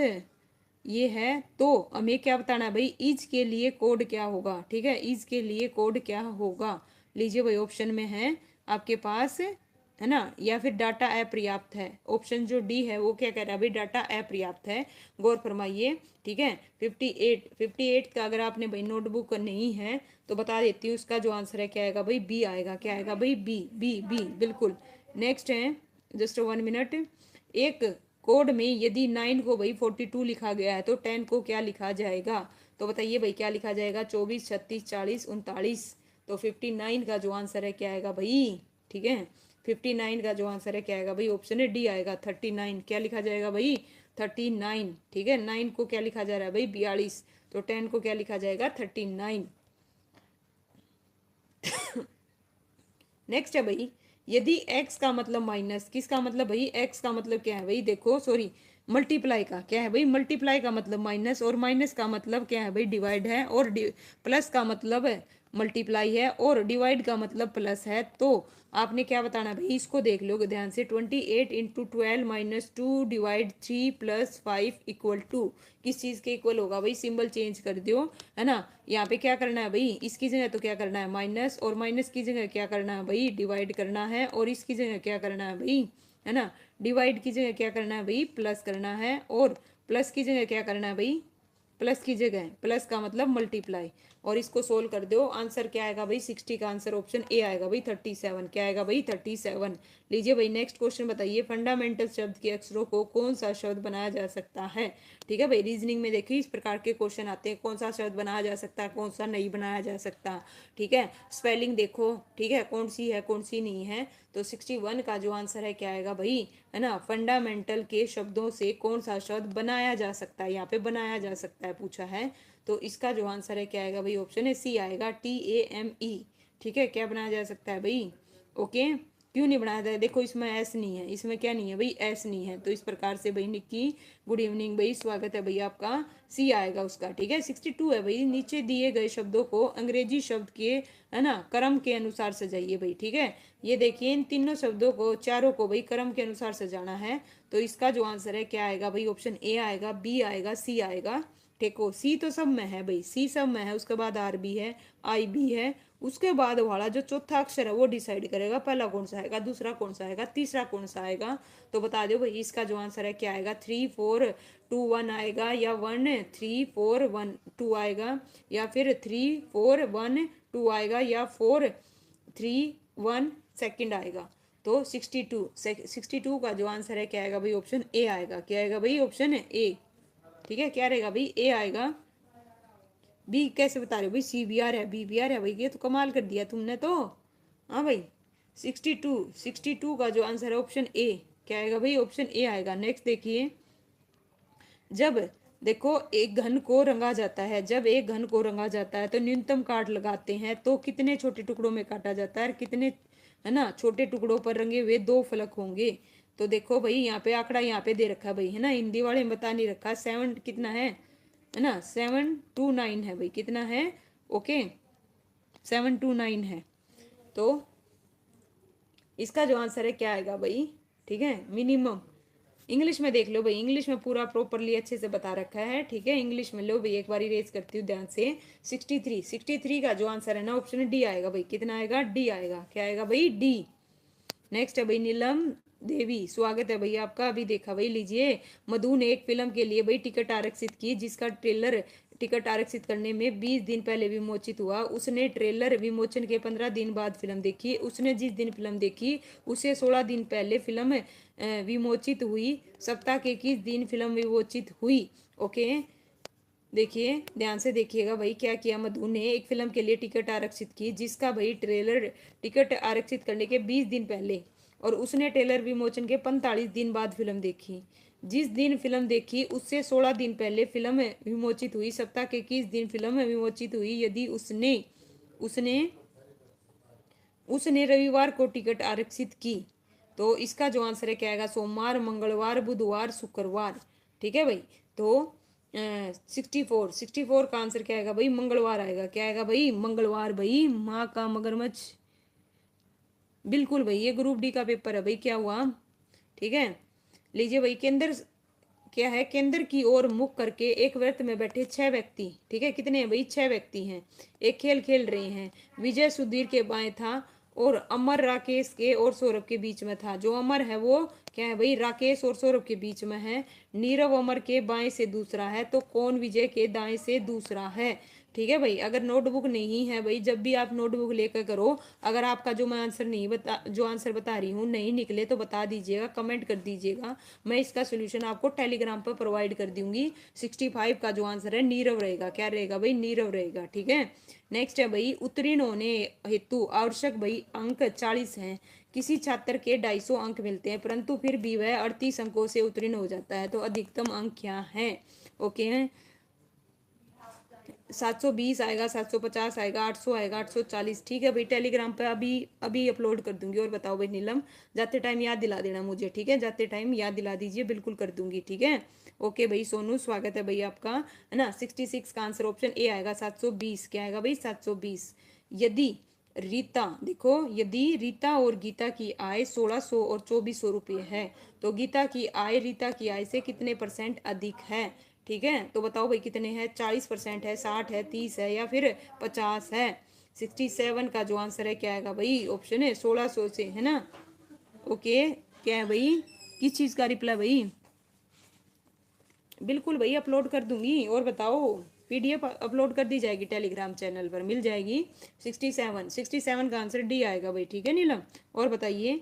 ये है। तो हमें क्या बताना है भाई? इज के लिए कोड क्या होगा? ठीक है, इज के लिए कोड क्या होगा? लीजिए भाई, ऑप्शन में है आपके पास, है ना, या फिर डाटा अपर्याप्त है। ऑप्शन जो डी है वो क्या कह रहा है भाई? डाटा अपर्याप्त है। गौर फरमाइए। ठीक है, 58 का अगर आपने भाई नोटबुक नहीं है तो बता देती हूँ, उसका जो आंसर है क्या आएगा भाई? बी आएगा। क्या आएगा भाई? बी बी बी, बिल्कुल। नेक्स्ट है, जस्ट 1 मिनट। एक कोड में यदि 9 को भाई 42 लिखा गया है तो 10 को क्या लिखा जाएगा? तो बताइए भाई, क्या लिखा जाएगा? 24, 36, 40, 39। तो 59 का जो आंसर है क्या आएगा भाई? ठीक है, 59 का जो आंसर है क्या आएगा भाई? ऑप्शन है डी आएगा, 39। क्या लिखा जाएगा भाई? 39। ठीक है, 9 को क्या लिखा जा रहा है भाई? 42। तो 10 को क्या लिखा जाएगा? 39। नेक्स्ट है भाई, यदि x का मतलब माइनस, किसका मतलब भाई? x का मतलब क्या है भाई? देखो सॉरी, मल्टीप्लाई का क्या है भाई? मल्टीप्लाई का मतलब माइनस, और माइनस का मतलब क्या है भाई? डिवाइड है, और प्लस का मतलब मल्टीप्लाई है, और डिवाइड का मतलब प्लस है। तो आपने क्या बताना भाई? इसको देख लो ध्यान से। 28 into 12 minus 2 divide 3 plus 5 equal to, किस चीज़ के इक्वल होगा भाई? सिंबल चेंज कर दियो, है ना। यहाँ पे क्या करना है भाई? इसकी जगह तो क्या करना है? माइनस, और माइनस की जगह क्या करना है भाई? डिवाइड करना है, और इसकी जगह क्या करना है भाई? है ना, डिवाइड की जगह क्या करना है भाई? प्लस करना है, और प्लस की जगह क्या करना है भाई? प्लस की जगह, प्लस का मतलब मल्टीप्लाई, और इसको सोल्व कर दो। आंसर क्या आएगा भाई, 60 का आंसर ऑप्शन ए आएगा भाई 37। क्या आएगा भाई 37। लीजिए भाई नेक्स्ट क्वेश्चन बताइए, फंडामेंटल शब्द के अक्षरों को कौन सा शब्द बनाया जा सकता है। ठीक है भाई, रीजनिंग में देखिए इस प्रकार के क्वेश्चन आते हैं, कौन सा शब्द बनाया जा सकता है, कौन सा नहीं बनाया जा सकता। ठीक है, स्पेलिंग देखो, ठीक है, कौन सी है कौन सी नहीं है। तो 61 का जो आंसर है क्या आएगा भाई, है ना, फंडामेंटल के शब्दों से कौन सा शब्द बनाया जा सकता है, यहाँ पे बनाया जा सकता है पूछा है। तो इसका जो आंसर है क्या आएगा भाई, ऑप्शन है सी आएगा, TAME। ठीक है, क्या बनाया जा सकता है भाई, ओके। क्यों नहीं बनाया था, देखो इसमें एस नहीं है, इसमें क्या नहीं है भाई, एस नहीं है। तो इस प्रकार से भाई निक्की गुड इवनिंग भाई, स्वागत है भाई आपका, सी आएगा उसका। ठीक है, 62 है भाई, नीचे दिए गए शब्दों को अंग्रेजी शब्द के, है ना, क्रम के अनुसार सजाइए भाई। ठीक है, ये देखिए इन तीनों शब्दों को, चारों को भाई क्रम के अनुसार सजाना है। तो इसका जो आंसर है क्या आएगा भाई, ऑप्शन ए आएगा, बी आएगा, सी आएगा। देखो सी तो सब में है भाई, सी सब में है, उसके बाद आर भी है, आई भी है, उसके बाद वाला जो चौथा अक्षर है वो डिसाइड करेगा पहला कौन सा आएगा, दूसरा कौन सा आएगा, तीसरा कौन सा आएगा। तो बता दो भाई इसका जो आंसर है क्या आएगा, 3 4 2 1 आएगा, या 1 3 4 1 2 आएगा, या फिर 3 4 1 2 आएगा, या 4 3 1 सेकंड आएगा। तो 62 का जो आंसर है क्या आएगा भाई, ऑप्शन ए आएगा। क्या आएगा भाई, ऑप्शन ए। ठीक है, क्या रहेगा भाई, ए आएगा। बी कैसे बता रहे हो भाई, CBR है, BBR है भाई, ये तो कमाल कर दिया तुमने तो। हाँ भाई, 62 का जो आंसर है ऑप्शन ए, क्या आएगा भाई, ऑप्शन ए आएगा। नेक्स्ट देखिए, जब देखो एक घन को रंगा जाता है, जब एक घन को रंगा जाता है तो न्यूनतम काट लगाते हैं, तो कितने छोटे टुकड़ों में काटा जाता है, कितने, है ना, छोटे टुकड़ों पर रंगे हुए 2 फलक होंगे। तो देखो भाई यहाँ पे आंकड़ा यहाँ पे दे रखा है भाई, है ना, हिंदी वाले में बता नहीं रखा, 7 कितना है ना, 7 2 9 है भाई, कितना है, ओके, 7 2 9 है। तो इसका जो आंसर है क्या आएगा भाई, ठीक है, मिनिमम। इंग्लिश में देख लो भाई, इंग्लिश में पूरा प्रॉपरली अच्छे से बता रखा है। ठीक है, इंग्लिश में लो भाई, एक बार रेज करती हूँ ध्यान से। 63 का जो आंसर है ना, ऑप्शन डी आएगा भाई, कितना आएगा, डी आएगा। क्या आएगा भाई, डी। नेक्स्ट है भाई नीलम देवी, स्वागत है भाई आपका, अभी देखा भाई। लीजिए, मधु ने एक फिल्म के लिए भाई टिकट आरक्षित की, जिसका ट्रेलर टिकट आरक्षित करने में 20 दिन पहले विमोचित हुआ। उसने ट्रेलर विमोचन के 15 दिन बाद फिल्म देखी। उसने जिस दिन फिल्म देखी उसे 16 दिन पहले फिल्म विमोचित हुई। सप्ताह के किस दिन फिल्म विमोचित हुई, ओके। देखिए ध्यान से देखिएगा भाई, क्या किया मधु ने, एक फिल्म के लिए टिकट आरक्षित की, जिसका भाई ट्रेलर टिकट आरक्षित करने के 20 दिन पहले, और उसने ट्रेलर विमोचन के 45 दिन बाद फिल्म देखी। जिस दिन फिल्म देखी उससे 16 दिन पहले फिल्म विमोचित हुई। सप्ताह के किस दिन फिल्म विमोचित हुई, यदि उसने उसने उसने रविवार को टिकट आरक्षित की। तो इसका जो आंसर है क्या आएगा, सोमवार, मंगलवार, बुधवार, शुक्रवार। ठीक है भाई, तो 64 का आंसर क्या आएगा भाई, मंगलवार आएगा। क्या आएगा भाई, मंगलवार भाई, माँ का मगरमच्छ। बिल्कुल भाई, ये ग्रुप डी का पेपर है भाई, क्या हुआ। ठीक है, लीजिए भाई, केंद्र क्या है, केंद्र की ओर मुख करके एक वृत्त में बैठे 6 व्यक्ति। ठीक है, कितने हैं भाई, 6 व्यक्ति हैं, एक खेल खेल रहे हैं। विजय सुधीर के बाएं था, और अमर राकेश के और सौरभ के बीच में था। जो अमर है वो क्या है भाई, राकेश और सौरभ के बीच में है। नीरव अमर के बाएं से दूसरा है, तो कौन विजय के दाएं से दूसरा है। ठीक है भाई, अगर नोटबुक नहीं है भाई, जब भी आप नोटबुक लेकर करो, अगर आपका जो मैं आंसर नहीं बता जो आंसर बता रही हूँ नहीं निकले तो बता दीजिएगा, कमेंट कर दीजिएगा, मैं इसका सोल्यूशन आपको टेलीग्राम पर प्रोवाइड कर दूंगी। 65 का जो आंसर है नीरव रहेगा। क्या रहेगा भाई, नीरव रहेगा। ठीक है, नेक्स्ट है भाई, उत्तीर्ण होने हेतु आवश्यक भाई अंक 40 हैं। किसी छात्र के 250 अंक मिलते हैं, परंतु फिर भी वह 38 अंकों से उत्तीर्ण हो जाता है, तो अधिकतम अंक क्या है, ओके। 720 आएगा, 750 आएगा, 800 आएगा, 840। ठीक है भाई, टेलीग्राम पे अभी अभी अपलोड कर दूंगी। और बताओ भाई नीलम, जाते टाइम याद दिला देना मुझे, ठीक है, जाते टाइम याद दिला दीजिए, बिल्कुल कर दूंगी। ठीक है, ओके भाई। सोनू स्वागत है भाई आपका, है ना। 66 का आंसर ऑप्शन ए आएगा, 720। क्या आएगा भाई, 720। यदि रीता, देखो, यदि रीता और गीता की आय 1600 और 2400 रुपये है, तो गीता की आय रीता की आय से कितने परसेंट अधिक है। ठीक है, तो बताओ भाई कितने हैं, 40% है, 60 है, 30 है, या फिर 50 है। 67 का जो आंसर है क्या आएगा भाई, ऑप्शन है 1600 से, है ना, ओके। क्या है भाई, किस चीज़ का रिप्लाई भाई, बिल्कुल भाई अपलोड कर दूंगी। और बताओ PDF अपलोड कर दी जाएगी टेलीग्राम चैनल पर, मिल जाएगी। 67 का आंसर डी आएगा भाई, ठीक है नीलम। और बताइए,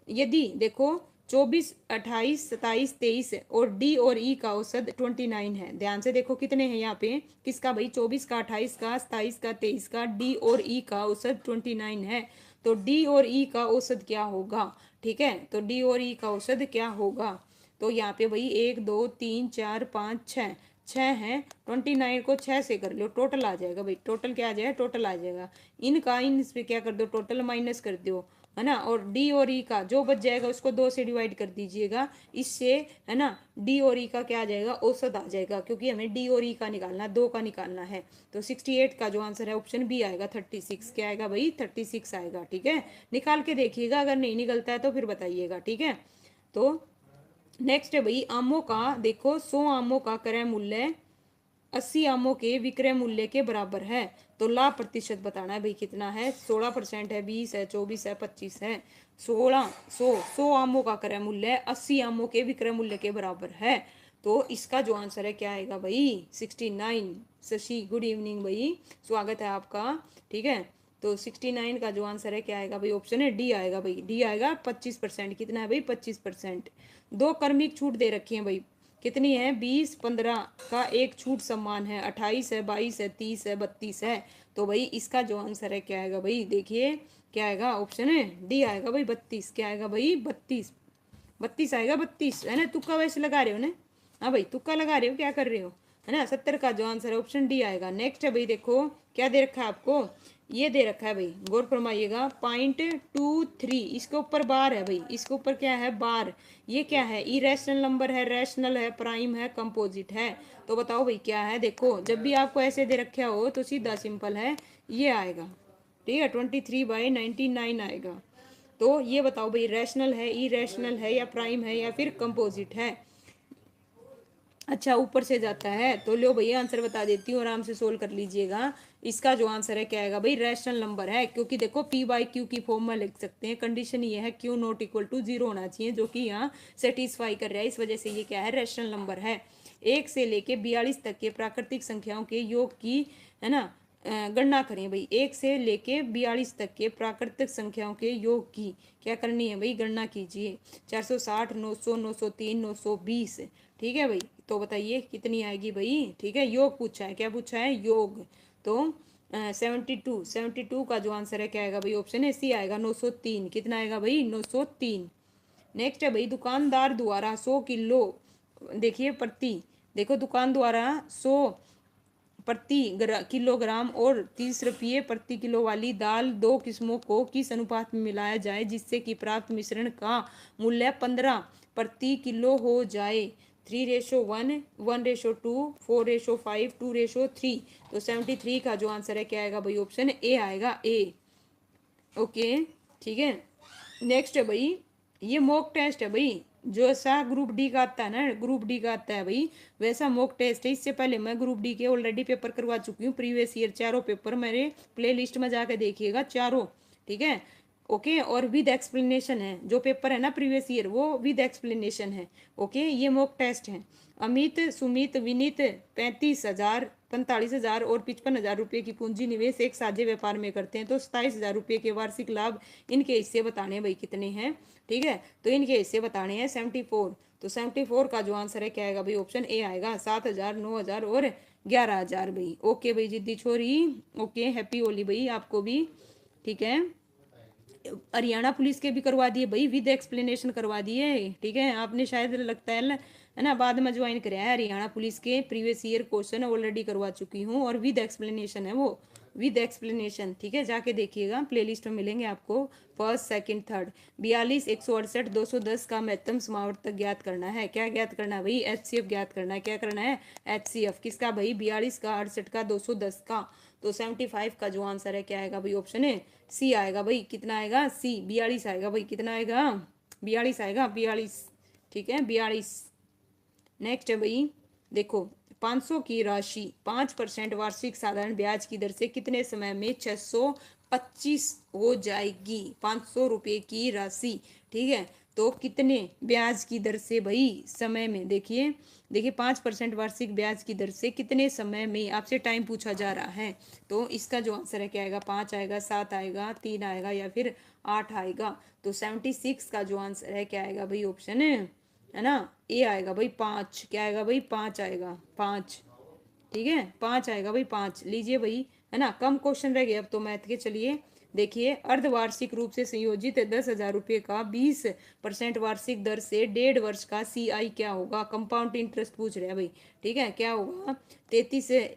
यदि देखो 24, 28, 27, 23 और डी और ई का औसत 29 है। ध्यान से देखो कितने हैं यहाँ पे, किसका भाई, 24 का, 28 का, 27 का, 23 का, डी और ई का औसत 29 है। तो डी और ई का औसत क्या होगा, ठीक है। तो डी और ई का औसत क्या होगा, तो यहाँ पे भाई 1, 2, 3, 4, 5, 6, 6 है। 29 को 6 से कर लो, टोटल आ जाएगा भाई, टोटल क्या आ जाएगा, टोटल आ जाएगा। इनका इन पे क्या कर दो, टोटल माइनस कर दो, है ना। और डी और ई का जो बच जाएगा उसको 2 से डिवाइड कर दीजिएगा, इससे है ना डी और ई का क्या आ जाएगा, औसत आ जाएगा, क्योंकि हमें डी और ई का निकालना, 2 का निकालना है। तो 68 का जो आंसर है ऑप्शन बी आएगा, 36 क्या आएगा भाई, 36 आएगा, ठीक है। निकाल के देखिएगा, अगर नहीं निकलता है तो फिर बताइएगा, ठीक है। तो नेक्स्ट है भाई, आमों का देखो, 100 आमों का क्रय मूल्य 80 आमों के विक्रय मूल्य के बराबर है। तो लाभ प्रतिशत बताना है भाई, कितना है, 16% है, 20 है, 24 है, 25 है। 100 आमों का क्रय मूल्य 80 आमों के विक्रय मूल्य के बराबर है। तो इसका जो आंसर है क्या आएगा भाई, 69। शशि गुड इवनिंग भाई, स्वागत है आपका, ठीक है। तो 69 का जो आंसर है क्या आएगा भाई, ऑप्शन है डी आएगा भाई, डी आएगा। 25%, कितना है भाई, 25%। 2 क्रमिक छूट दे रखी है भाई, कितनी है, 20, 15 का एक छूट सम्मान है, 28 है, 22 है, 30 है, 32 है। तो भाई इसका जो आंसर है क्या आएगा भाई, देखिए क्या आएगा, ऑप्शन है डी आएगा भाई, 32, क्या आएगा भाई, 32, 32 आएगा, 32 है ना। तुक्का वैसे लगा रहे हो ना, हाँ भाई तुक्का लगा रहे हो, क्या कर रहे हो, है ना। 70 का जो आंसर है ऑप्शन डी आएगा। नेक्स्ट है भाई, देखो क्या दे रखा है आपको, ये दे रखा है भाई, गौर फरमाइएगा, .23, इसके ऊपर बार है भाई, इसके ऊपर क्या है, बार। ये क्या है, इरेशनल नंबर है, रैशनल है, प्राइम है, कंपोजिट है। तो बताओ भाई क्या है, देखो जब भी आपको ऐसे दे रखा हो तो सीधा सिंपल है, ये आएगा, ठीक है, 23/99 आएगा। तो ये बताओ भाई, रैशनल है, इरेशनल है, या प्राइम है, या फिर कंपोजिट है। अच्छा ऊपर से जाता है, तो लो भैया आंसर बता देती हूँ, आराम से सोल्व कर लीजिएगा। इसका जो आंसर है क्या आएगा भाई, रैशनल नंबर है, क्योंकि देखो p/q की फॉर्म में लिख सकते हैं, कंडीशन ये है q नॉट इक्वल टू 0 होना चाहिए, जो कि यहाँ सेटिस्फाई कर रहा है, इस वजह से ये क्या है, रैशनल नंबर है। 1 से लेके 42 तक के प्राकृतिक संख्याओं के योग की, है ना, गणना करें भाई। 1 से लेके 42 तक के प्राकृतिक संख्याओं के योग की क्या करनी है भाई, गणना कीजिए। 460, 900, 903, 920, ठीक है भाई। तो बताइए कितनी आएगी भाई, ठीक है, योग पूछा है, क्या पूछा है, योग। तो 72 का जो आंसर है क्या आएगा भाई, ऑप्शन ए सी आएगा, 903, कितना आएगा भाई, 903। नेक्स्ट है भाई, दुकानदार द्वारा 100 किलो, देखिए प्रति, देखो दुकान द्वारा 100 किलोग्राम और 30 रुपये प्रति किलो वाली दाल 2 किस्मों को किस अनुपात में मिलाया जाए, जिससे कि प्राप्त मिश्रण का मूल्य 15 प्रति किलो हो जाए। 3:1, 1:2, 4:5, 2:3। तो 73 का जो आंसर है क्या आएगा भाई, ऑप्शन ए आएगा, ए, ओके, ठीक है। नेक्स्ट है भाई, ये मॉक टेस्ट है भाई, जो ऐसा ग्रुप डी का आता है ना, ग्रुप डी का आता है भाई, वैसा मॉक टेस्ट है। इससे पहले मैं ग्रुप डी के ऑलरेडी पेपर करवा चुकी हूँ, प्रीवियस ईयर चारों पेपर मेरे प्ले लिस्ट में जाके देखिएगा, चारों, ठीक है, ओके। और विद एक्सप्लेनेशन है, जो पेपर है ना प्रीवियस ईयर वो विद एक्सप्लेनेशन है, ओके। ये मॉक टेस्ट है। अमित, सुमित, विनीत 35,000, 45,000 और 55,000 रुपये की पूंजी निवेश एक साझे व्यापार में करते हैं, तो 27,000 रुपये के वार्षिक लाभ इनके हिस्से बताने भाई कितने हैं, ठीक है। तो इनके हिस्से बताने हैं 74। तो 74 का जो आंसर है क्या आएगा भाई, ऑप्शन ए आएगा, 7,000, 9,000 और 11,000 भाई, ओके भाई जिद्दी छोरी, ओके, हैप्पी होली भाई आपको भी, ठीक है। हरियाणा पुलिस के भी करवा दिए भाई, विद एक्सप्लेनेशन करवा दिए, ठीक है। आपने शायद लगता है ना बाद में ज्वाइन कराया है, हरियाणा पुलिस के प्रीवियस ईयर क्वेश्चन ऑलरेडी करवा चुकी हूँ, और विद एक्सप्लेनेशन है वो, विद एक्सप्लेनेशन, ठीक है, जाके देखिएगा, प्लेलिस्ट में मिलेंगे आपको, फर्स्ट, सेकंड, थर्ड। 42, 168, 210 का महत्तम समावर्तक ज्ञात करना है, क्या ज्ञात करना है भाई, HCF ज्ञात करना है, क्या करना है, HCF किसका भाई, 42 का, 68 का, 210 का। तो 75 का जो आंसर है क्या आएगा भाई, ऑप्शन है सी आएगा भाई, कितना आएगा, सी, 42 आएगा भाई, कितना आएगा, 42 आएगा, 42, ठीक है, 42। नेक्स्ट है भाई, देखो 500 की राशि 5% वार्षिक साधारण ब्याज की दर से कितने समय में 625 हो जाएगी, 500 रुपये की राशि, ठीक है। तो कितने ब्याज की दर से भाई समय में, देखिए देखिए 5% वार्षिक ब्याज की दर से कितने समय में, आपसे टाइम पूछा जा रहा है। तो इसका जो आंसर है क्या आएगा, 5 आएगा, 7 आएगा, 3 आएगा या फिर 8 आएगा। तो 76 का जो आंसर है क्या आएगा भाई, ऑप्शन है ना ए आएगा भाई 5। क्या आएगा भाई, 5 आएगा, 5। ठीक है 5 आएगा भाई, 5 लीजिए भाई, है ना। कम क्वेश्चन रह गए अब तो मैथ के। चलिए देखिए, अर्धवार्षिक रूप से संयोजित 10,000 रुपये का 20% वार्षिक दर से 1.5 वर्ष का CI क्या होगा, कंपाउंड इंटरेस्ट पूछ रहे हैं भाई। ठीक है, क्या होगा, 33 से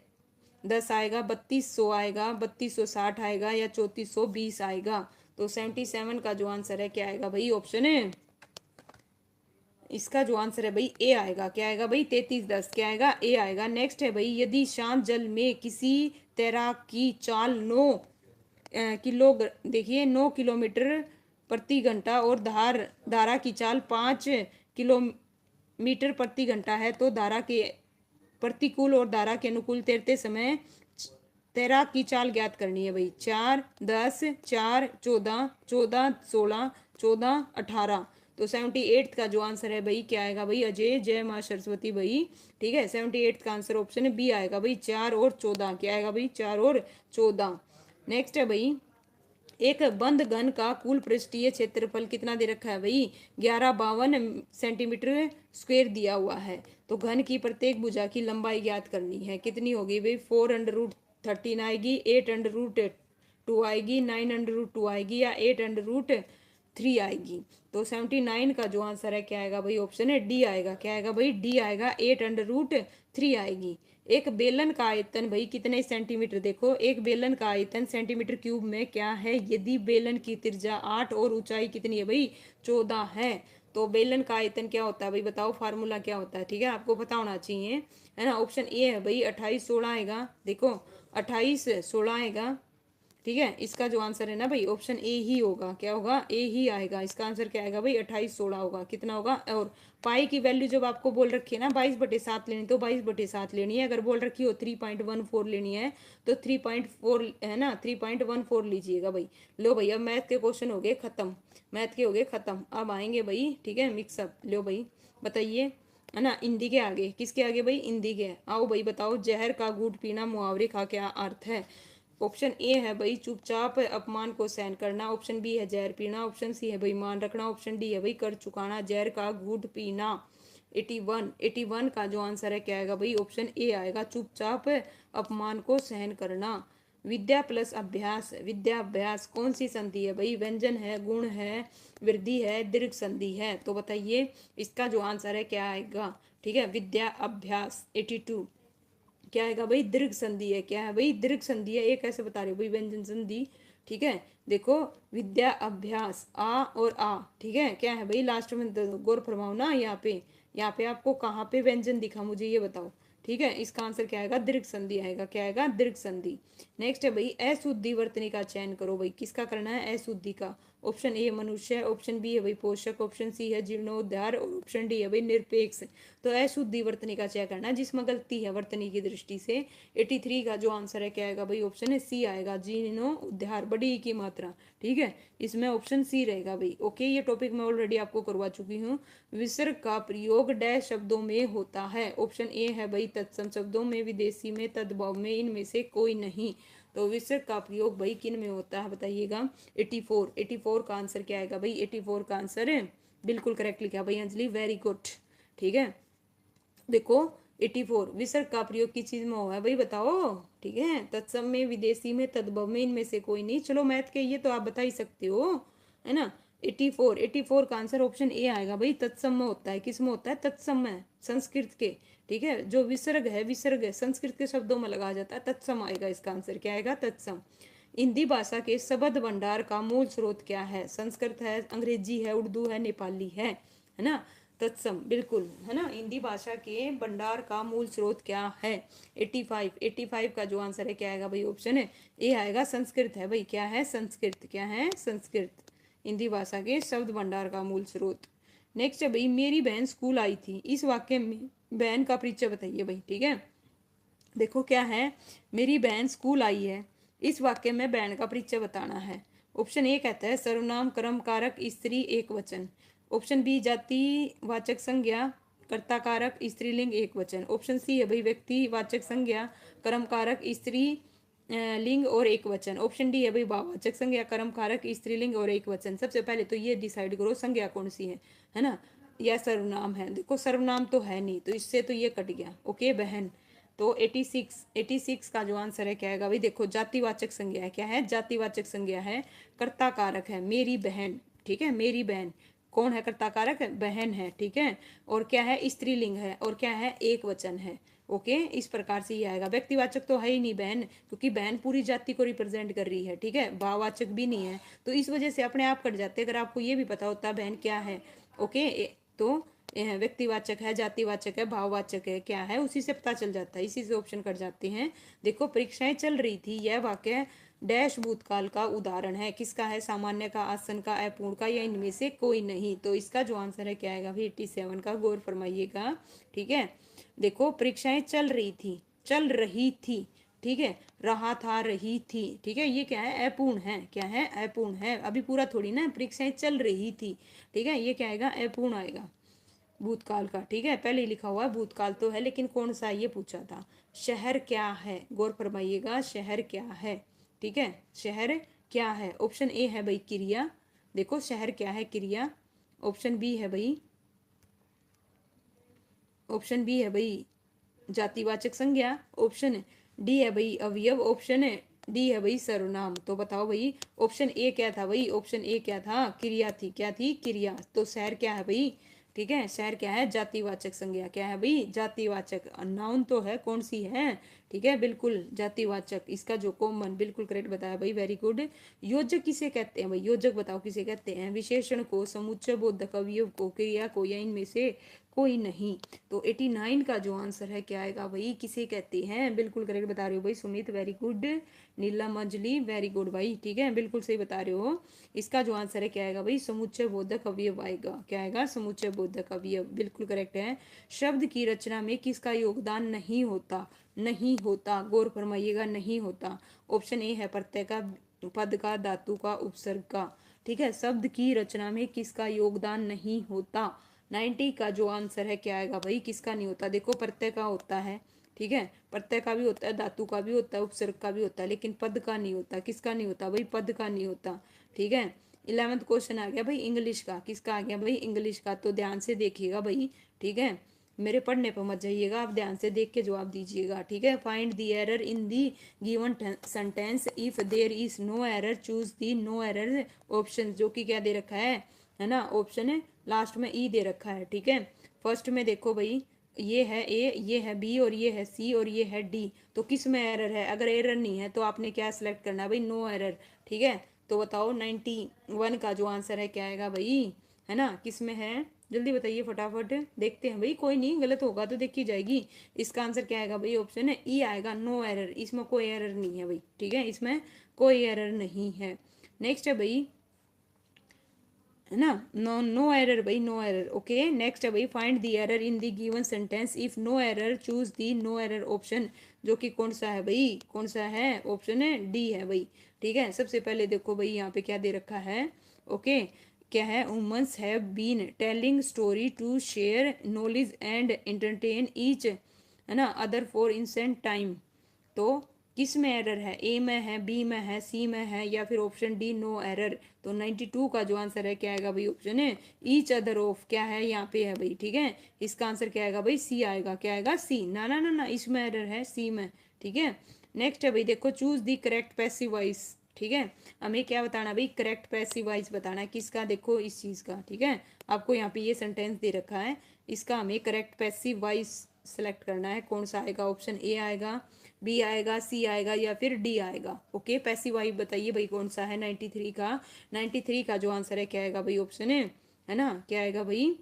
10 आएगा, 3200 आएगा, 3260 आएगा या 3420 आएगा। तो 77 का जो आंसर है क्या आएगा भाई, ऑप्शन है इसका जो आंसर है भाई ए आएगा। क्या आएगा भाई, 3310 क्या आएगा, ए आएगा। नेक्स्ट है भाई, यदि शांत जल में किसी तैराक की चाल 9 किलो, देखिए 9 किलोमीटर प्रति घंटा और धारा की चाल 5 किलोमीटर प्रति घंटा है, तो धारा के प्रतिकूल और धारा के अनुकूल तैरते समय तैराक की चाल ज्ञात करनी है भाई। 4, 10, 4, 14, 14, 16, 14, 18। तो 78 का जो आंसर है भाई क्या आएगा भाई, अजय जय माँ सरस्वती भाई। ठीक है, 78 का आंसर ऑप्शन बी आएगा भाई, 4 और 14। क्या आएगा भाई, 4 और 14। नेक्स्ट है भाई, एक बंद घन का कुल पृष्ठीय क्षेत्रफल कितना दे रखा है भाई, 1152 सेंटीमीटर स्क्वायर दिया हुआ है। तो घन की प्रत्येक भुजा की लंबाई ज्ञात करनी है, कितनी होगी भाई, 4√13 आएगी, 8√2 आएगी, 9√2 आएगी या 8√3 आएगी। तो 79 का जो आंसर है क्या आएगा भाई, ऑप्शन है डी आएगा। क्या आएगा भाई, डी आएगा, 8√3 आएगी। एक बेलन का आयतन भाई कितने सेंटीमीटर, देखो एक बेलन का आयतन सेंटीमीटर क्यूब में क्या है, यदि बेलन की त्रिज्या 8 और ऊंचाई कितनी है भाई, 14 है। तो बेलन का आयतन क्या होता है भाई, बताओ फार्मूला क्या होता है। ठीक है, आपको पता होना चाहिए, है ना। ऑप्शन ए है भाई 28 16 आएगा, देखो 28 16 आएगा। ठीक है, इसका जो आंसर है ना भाई, ऑप्शन ए ही होगा। क्या होगा, ए ही आएगा। इसका आंसर क्या आएगा भाई, 28 16 होगा। कितना होगा, और पाई की वैल्यू जब आपको बोल रखी है ना 22/7 लेनी, तो 22/7 लेनी है। अगर बोल रखी हो 3.14 लेनी है तो 3.4 है ना, 3.14 लीजिएगा भाई। लो भाई, अब मैथ के क्वेश्चन हो गए खत्म, मैथ के हो गए खत्म। अब आएंगे भाई, ठीक है, मिक्सअप। लो भाई बताइए, है ना, हिंदी के आगे, किसके आगे भाई, हिंदी के। आओ भाई बताओ, जहर का घूंट पीना मुहावरे का क्या अर्थ है। ऑप्शन ए है भाई चुपचाप अपमान को सहन करना, ऑप्शन बी है जहर पीना, ऑप्शन सी है भाई मान रखना, ऑप्शन डी है भाई कर चुकाना। जहर का घूंट पीना 81 का जो आंसर है क्या आएगा भाई, ऑप्शन ए आएगा, चुपचाप अपमान को सहन करना। विद्या प्लस अभ्यास, विद्या अभ्यास कौन सी संधि है भाई, व्यंजन है, गुण है, वृद्धि है, दीर्घ संधि है। तो बताइए इसका जो आंसर है क्या आएगा। ठीक है, विद्या अभ्यास 82 क्या आएगा भाई, दीर्घ संधि है। क्या है भाई, दीर्घ संधि है। एक ऐसे बता रहे हो भाई, व्यंजन संधि। ठीक है, देखो विद्या अभ्यास आ और आ, ठीक है, क्या है भाई लास्ट में गौर फरमाओ ना, यहाँ पे आपको कहाँ पे व्यंजन दिखा मुझे ये बताओ। ठीक है, इसका आंसर क्या आएगा, दीर्घ संधि आएगा। क्या आएगा, दीर्घ संधि। नेक्स्ट है भाई, अशुद्धि वर्तनी का चयन करो भाई, किसका करना है, अशुद्धि का। ऑप्शन ए मनुष्य, ऑप्शन बी है भाई पोषक, ऑप्शन सी है जीर्णोद्धार, और ऑप्शन डी है भाई निरपेक्ष। तो अशुद्धि वर्तनी का चयन करना जिसमें गलती है वर्तनी की दृष्टि से। 83 का जो आंसर है क्या आएगा भाई, ऑप्शन है सी आएगा, जीर्णोद्धार, बड़ी की मात्रा। ठीक है, इसमें ऑप्शन सी रहेगा भाई। ओके, ये टॉपिक मैं ऑलरेडी आपको करवा चुकी हूँ। विसर्ग का प्रयोग डैश शब्दों में होता है, ऑप्शन ए है भाई तत्सम शब्दों में, विदेशी में, तद्भव में, इनमें से कोई नहीं। तो विसर्ग का प्रयोग भाई किन में होता है बताइएगा। 84 का आंसर क्या आएगा भाई, 84 का आंसर है बिल्कुल करेक्ट लिखा भाई अंजलि, वेरी गुड। ठीक है, देखो 84 विसर्ग का प्रयोग किस चीज में हुआ है भाई बताओ। ठीक है, तत्सम में, विदेशी में, तद्भव में, इनमें से कोई नहीं। चलो मैथ के ये तो आप बता ही सकते हो, है ना। 84 का आंसर ऑप्शन ए आएगा भाई, तत्सम में होता है। किस में होता है, तत्सम में, संस्कृत के। ठीक है, जो विसर्ग है, विसर्ग है संस्कृत के शब्दों में लगाया जाता है, तत्सम आएगा। इसका आंसर क्या आएगा, तत्सम। हिंदी भाषा के शब्द भंडार का मूल स्रोत क्या है, संस्कृत है, अंग्रेजी है, उर्दू है, नेपाली है ना। तत्सम बिल्कुल, है ना। हिंदी भाषा के भंडार का मूल स्रोत क्या है, 85 का जो आंसर है क्या आएगा भाई, ऑप्शन है ए आएगा, संस्कृत है भाई। क्या है, संस्कृत। क्या है, संस्कृत, हिंदी भाषा के शब्द भंडार का मूल स्रोत। नेक्स्ट है भाई, मेरी बहन स्कूल आई थी, इस वाक्य में बहन का परिचय बताइए भाई। ठीक है, देखो क्या है, मेरी बहन स्कूल आई है, इस वाक्य में बहन का परिचय बताना है। ऑप्शन ए कहता है सर्वनाम कर्म कारक स्त्री एक वचन, ऑप्शन बी जातिवाचक संज्ञा कर्ता कारक स्त्रीलिंग एक वचन। ऑप्शन सी है भाई व्यक्तिवाचक संज्ञा कर्म कारक स्त्री लिंग और एक वचन। ऑप्शन डी है भाई भाववाचक संज्ञा कर्म कारक स्त्रीलिंग और एक वचन। सबसे पहले तो ये डिसाइड करो संज्ञा कौन सी है ना, या सर्वनाम है। देखो सर्वनाम तो है नहीं, तो इससे तो ये कट गया। ओके बहन, तो 86 का जो आंसर है क्या आएगा भाई, देखो जातिवाचक संज्ञा है, क्या है, जातिवाचक संज्ञा है, कर्ता कारक है मेरी बहन, ठीक है, मेरी बहन। कौन है कर्ता कारक, बहन है, ठीक है, और क्या है, स्त्रीलिंग है, और क्या है, एक वचन है। ओके, इस प्रकार से ये आएगा। व्यक्तिवाचक तो है ही नहीं बहन, क्योंकि बहन पूरी जाति को रिप्रेजेंट कर रही है, ठीक है, भाववाचक भी नहीं है, तो इस वजह से अपने आप कट जाते। अगर आपको ये भी पता होता बहन क्या है, ओके, तो व्यक्तिवाचक है, जातिवाचक है, भाववाचक है, क्या है, उसी से पता चल जाता है, इसी से ऑप्शन कट जाते हैं। देखो परीक्षाएं चल रही थी, यह वाक्य डैश भूतकाल का उदाहरण है, किसका है, सामान्य का, आसन का, अपूर्ण का, या इनमें से कोई नहीं। तो इसका जो आंसर है क्या आएगा भाई 87 का, गौर फरमाइएगा, ठीक है। देखो परीक्षाएं चल रही थी, चल रही थी, ठीक है, रहा था, रही थी, ठीक है, ये क्या है, अपूर्ण है, क्या है, अपूर्ण है, अभी पूरा थोड़ी ना, परीक्षाएं चल रही थी, ठीक है, ये क्या आएगा, अपूर्ण आएगा भूतकाल का, ठीक है, पहले ही लिखा हुआ है भूतकाल तो है, लेकिन कौन सा ये पूछा था। शहर क्या है, गौर फरमाइएगा, शहर क्या है, ठीक है, शहर क्या है। ऑप्शन ए है भाई क्रिया, देखो शहर क्या है, क्रिया। ऑप्शन बी है भाई, ऑप्शन बी है भाई जातिवाचक संज्ञा। ऑप्शन डी है भाई अवयव। ऑप्शन डी है भाई सर्वनाम। तो बताओ भाई ऑप्शन ए क्या था भाई, ऑप्शन ए क्या था, क्रिया थी, क्या थी, क्रिया। तो शहर क्या है भाई, ठीक है, शहर क्या है, जातिवाचक संज्ञा, क्या है भाई, जातिवाचक। नाउन तो है, कौन सी है, ठीक है, बिल्कुल जातिवाचक, इसका जो कॉमन, बिल्कुल करेक्ट बताया भाई, वेरी गुड। योजक किसे कहते हैं भाई, योजक बताओ किसे कहते हैं, विशेषण को, समुच्चय बोधक अवयव को, क्रिया को, या इनमें से कोई नहीं। तो 89 का जो आंसर है क्या आएगा भाई, किसे कहते हैं, बिल्कुल करेक्ट बता रहे हो भाई सुमित, वेरी गुड। नीला मंजली, वेरी गुड भाई, ठीक है, बिल्कुल सही बता रहे हो। इसका जो आंसर है क्या आएगा भाई, समुच्चय बोधक अवयव आएगा, क्या आएगा, समुच्चय बोधक अवयव, बिल्कुल करेक्ट है। शब्द की रचना में किसका योगदान नहीं होता, नहीं होता, गौर फरमाइएगा, नहीं होता। ऑप्शन ए है प्रत्यय का, पद का, धातु का, उपसर्ग का, ठीक है, शब्द की रचना में किसका योगदान नहीं होता। 90 का जो आंसर है क्या आएगा भाई, किसका नहीं होता। देखो प्रत्यय का होता है, ठीक है, प्रत्यय का भी होता है, धातु का भी होता है, उपसर्ग का भी होता है, लेकिन पद का नहीं होता। किसका नहीं होता भाई, पद का नहीं होता, ठीक है। 11th क्वेश्चन आ गया भाई इंग्लिश का, किसका आ गया भाई, इंग्लिश का। तो ध्यान से देखिएगा भाई, ठीक है, मेरे पढ़ने पर मत जाइएगा, आप ध्यान से देख के जवाब दीजिएगा, ठीक है। Find the error in the given sentence, if there is no error choose the no error option, जो कि क्या दे रखा है ना, ऑप्शन है लास्ट में ई दे रखा है, ठीक है। फर्स्ट में देखो भाई, ये है ए, ये है बी, और ये है सी, और ये है डी। तो किस में एरर है, अगर एरर नहीं है तो आपने क्या सिलेक्ट करना है भाई, नो एरर, ठीक है। तो बताओ 91 का जो आंसर है क्या आएगा भाई, है ना, किस में है, जल्दी बताइए फटाफट, देखते हैं भाई, कोई नहीं, गलत होगा तो देखी जाएगी। इसका आंसर क्या आएगा भाई, ऑप्शन है ई आएगा, नो एरर, इसमें कोई एरर नहीं है भाई, ठीक है, इसमें कोई एरर नहीं है। नेक्स्ट है भाई, है ना, नो नो एरर भाई, नो एरर, ओके। नेक्स्ट है भाई, find the error in the given sentence, if no error choose the no error option, जो कि कौन सा है भाई, कौन सा है, ऑप्शन है डी है भाई, ठीक है। सबसे पहले देखो भाई यहाँ पे क्या दे रखा है, ओके, क्या है, women's have been telling story to share knowledge and entertain each, है ना, अदर फॉर इंसेंट टाइम। तो किस में एरर है, ए में है, बी में है, सी में है, या फिर ऑप्शन डी नो एरर। तो 92 का जो आंसर है क्या आएगा भाई, ऑप्शन है ईच अदर ऑफ, क्या है यहाँ पे है भाई, ठीक है। इसका आंसर क्या आएगा भाई, सी आएगा, क्या आएगा, सी, ना ना ना ना, इसमें एरर है सी में, ठीक है। नेक्स्ट है भाई, देखो choose the correct passive voice, ठीक है, हमें क्या बताना भाई, करेक्ट पैसिव वॉइस बताना है, किसका, देखो इस चीज का, ठीक है। आपको यहाँ पे ये सेंटेंस दे रखा है, इसका हमें करेक्ट पैसिव वॉइस सेलेक्ट करना है, कौन सा आएगा, ऑप्शन ए आएगा, बी आएगा, सी आएगा, या फिर डी आएगा। ओके, पैसिव वाइब बताइए भाई कौन सा है 93 का। 93 का जो आंसर है क्या आएगा भाई, ऑप्शन है ना, क्या आएगा भाई,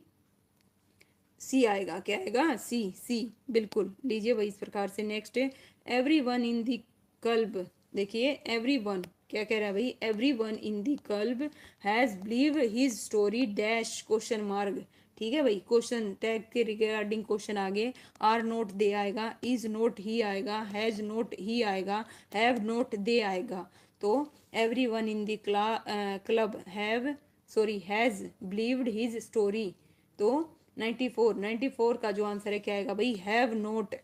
सी आएगा, क्या आएगा, सी, सी, बिल्कुल लीजिए भाई इस प्रकार से। Next every one in the club, देखिए एवरी वन क्या कह रहा है भाई, every one in the club has believe his story dash question mark, ठीक है भाई, क्वेश्चन टैग के रिगार्डिंग क्वेश्चन आगे, आर नोट दे आएगा, इज नोट ही आएगा, हैज नोट ही आएगा, हैव नोट दे आएगा। तो every one in the club have sorry has believed his story. तो 94 का जो आंसर है क्या आएगा भाई, हैव नोट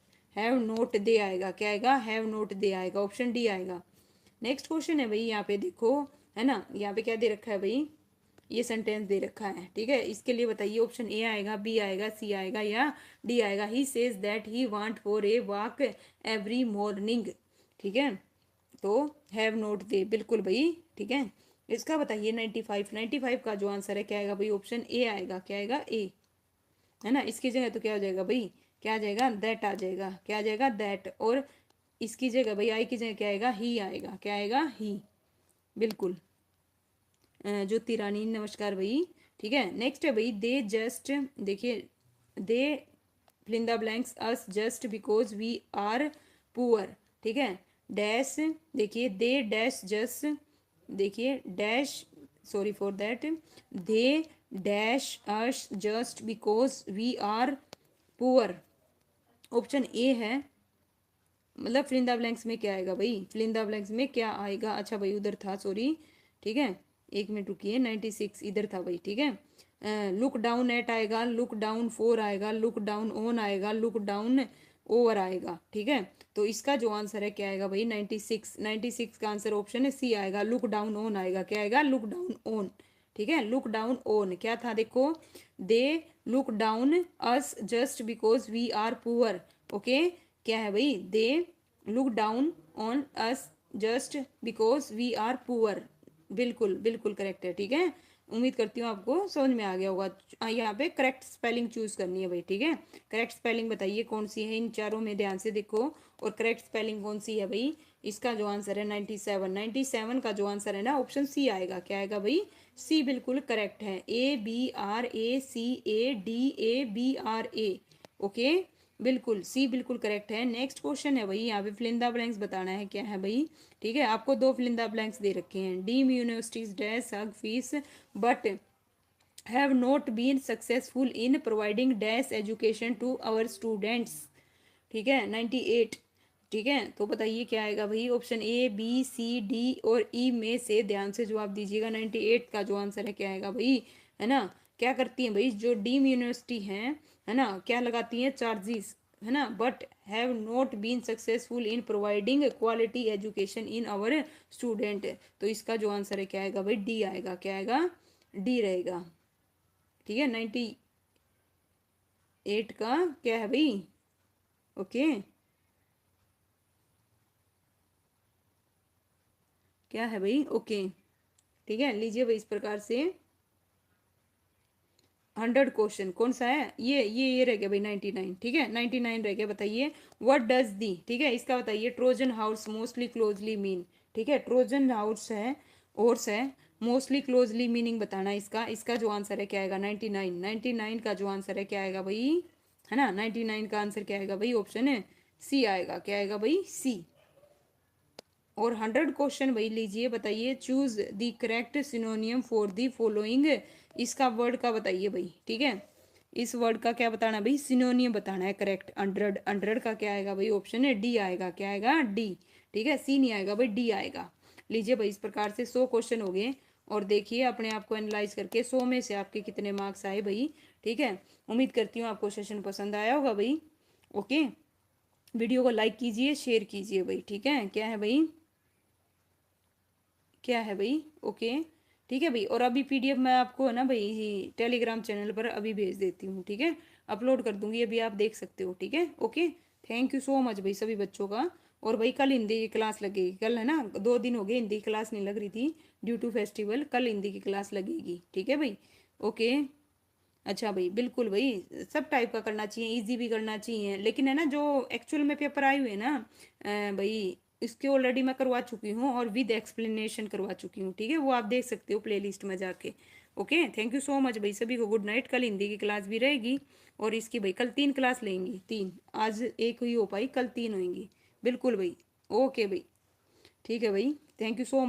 दे आएगा, क्या आएगा, हैव नोट दे आएगा, ऑप्शन डी आएगा। नेक्स्ट क्वेश्चन है भाई, यहाँ पे देखो, है ना, यहाँ पे क्या दे रखा है भाई, ये सेंटेंस दे रखा है, ठीक है। इसके लिए बताइए ऑप्शन ए आएगा, बी आएगा, सी आएगा या डी आएगा। He says that he want for a walk every morning, ठीक है। तो हैव नोट दे, बिल्कुल भाई, ठीक है। इसका बताइए 95 का जो आंसर है क्या आएगा भाई, ऑप्शन ए आएगा, क्या आएगा, ए, है ना। इसकी जगह तो क्या हो जाएगा भाई, क्या आ जाएगा, दैट आ जाएगा, क्या आ जाएगा, दैट। और इसकी जगह भाई आई की जगह क्या आएगा, ही आएगा, क्या आएगा, ही, बिल्कुल। ज्योति रानी नमस्कार भाई, ठीक है। नेक्स्ट है भाई, दे जस्ट, देखिए, they fill in the blanks us just because we are poor, ठीक है। डैश, देखिए, दे डैश जस्ट, देखिए dash, sorry for that, they dash us just because we are poor, option A है। मतलब fill in the blanks में क्या आएगा भाई, फिल इन द ब्लैंक्स में क्या आएगा, अच्छा भाई उधर था, सॉरी, ठीक है, एक मिनट रुकिए, 96 इधर था भाई, ठीक है। लुक डाउन एट आएगा, लुक डाउन फॉर आएगा, लुक डाउन ऑन आएगा, लुक डाउन ओवर आएगा, ठीक है। तो इसका जो आंसर है क्या आएगा भाई, 96 का आंसर ऑप्शन है सी आएगा, लुक डाउन ऑन आएगा, क्या आएगा, लुक डाउन ऑन, ठीक है। लुक डाउन ऑन क्या था, देखो, they look down us just because we are poor, okay. क्या है भाई, they look down on us just because we are poor, बिल्कुल बिल्कुल करेक्ट है, ठीक है। उम्मीद करती हूँ आपको समझ में आ गया होगा। यहाँ पे करेक्ट स्पेलिंग चूज करनी है भाई, ठीक है। करेक्ट स्पेलिंग बताइए कौन सी है, इन चारों में ध्यान से देखो, और करेक्ट स्पेलिंग कौन सी है भाई। इसका जो आंसर है 97 का जो आंसर है ना, ऑप्शन सी आएगा, क्या आएगा भाई, सी, बिल्कुल करेक्ट है। ABRACADABRA, ओके, बिल्कुल सी बिल्कुल करेक्ट है। नेक्स्ट क्वेश्चन है भाई, यहाँ पे फिल इन द ब्लैंक्स बताना है क्या है भाई, ठीक है। आपको दो फिल इन द ब्लैंक्स दे रखे हैं, deem universities dash hug fees but have not been successful in providing dash education to our students, ठीक है, 98, ठीक है। तो बताइए क्या आएगा भाई, option A, B, C, D और ई में से ध्यान से जवाब दीजिएगा। 98 का जो आंसर है क्या आएगा भाई, है ना। क्या करती हैं भाई जो डीम यूनिवर्सिटी है ना, क्या लगाती हैं, चार्जेस, है ना, but have not been successful in providing quality education in our student. तो इसका जो आंसर है क्या आएगा भाई, डी आएगा, क्या आएगा, डी रहेगा, ठीक है। 98 का क्या है भाई, ओके, क्या है भाई, ओके, ठीक है। लीजिए भाई, इस प्रकार से 100 क्वेश्चन कौन सा है, ये रह गया भाई 99, ठीक है, 99 रह गया। बताइए व्हाट डज दी, ठीक है, इसका बताइए, Trojan house mostly closely mean, ठीक है, ट्रोजन हाउस है, हॉर्स है, मोस्टली क्लोजली मीनिंग बताना इसका। इसका जो आंसर है क्या आएगा, 99 का जो आंसर है क्या आएगा भाई, है ना, 99 का आंसर क्या आएगा भाई, ऑप्शन है सी आएगा, क्या आएगा भाई, सी। और 100 क्वेश्चन भाई लीजिए, बताइए choose the correct सिनोनियम for the following, इसका वर्ड का बताइए भाई, ठीक है। इस वर्ड का क्या बताना है भाई, सिनोनियम बताना है करेक्ट। 100 का क्या आएगा भाई, ऑप्शन है डी आएगा, क्या आएगा, डी, ठीक है, सी नहीं आएगा भाई, डी आएगा। लीजिए भाई, इस प्रकार से 100 क्वेश्चन हो गए, और देखिए अपने आप को एनालाइज करके 100 में से आपके कितने मार्क्स आए भाई, ठीक है। उम्मीद करती हूँ आपको सेशन पसंद आया होगा भाई, ओके। वीडियो को लाइक कीजिए, शेयर कीजिए भाई, ठीक है। क्या है भाई, क्या है भाई, ओके, ठीक है भाई। और अभी पीडीएफ मैं आपको है ना भाई टेलीग्राम चैनल पर अभी भेज देती हूँ, ठीक है, अपलोड कर दूंगी, अभी आप देख सकते हो, ठीक है, okay. Thank you so much भाई सभी बच्चों का। और भाई कल हिंदी की क्लास लगेगी, कल है ना, 2 दिन हो गए हिंदी की क्लास नहीं लग रही थी ड्यू टू फेस्टिवल, कल हिंदी की क्लास लगेगी, ठीक है भाई, ओके। अच्छा भाई, बिल्कुल भाई, सब टाइप का करना चाहिए, इजी भी करना चाहिए, लेकिन है ना जो एक्चुअल में पेपर आए हुए ना, भाई इसके ऑलरेडी मैं करवा चुकी हूँ और विद एक्सप्लेनेशन करवा चुकी हूँ, ठीक है, वो आप देख सकते हो प्लेलिस्ट में जाके, okay. Thank you so much भाई सभी को, गुड नाइट। कल हिंदी की क्लास भी रहेगी, और इसकी भाई कल 3 क्लास लेंगी, 3, आज एक ही हो पाई, कल 3 होंगी, बिल्कुल भाई, ओके भाई, ठीक है भाई, थैंक यू सो मच।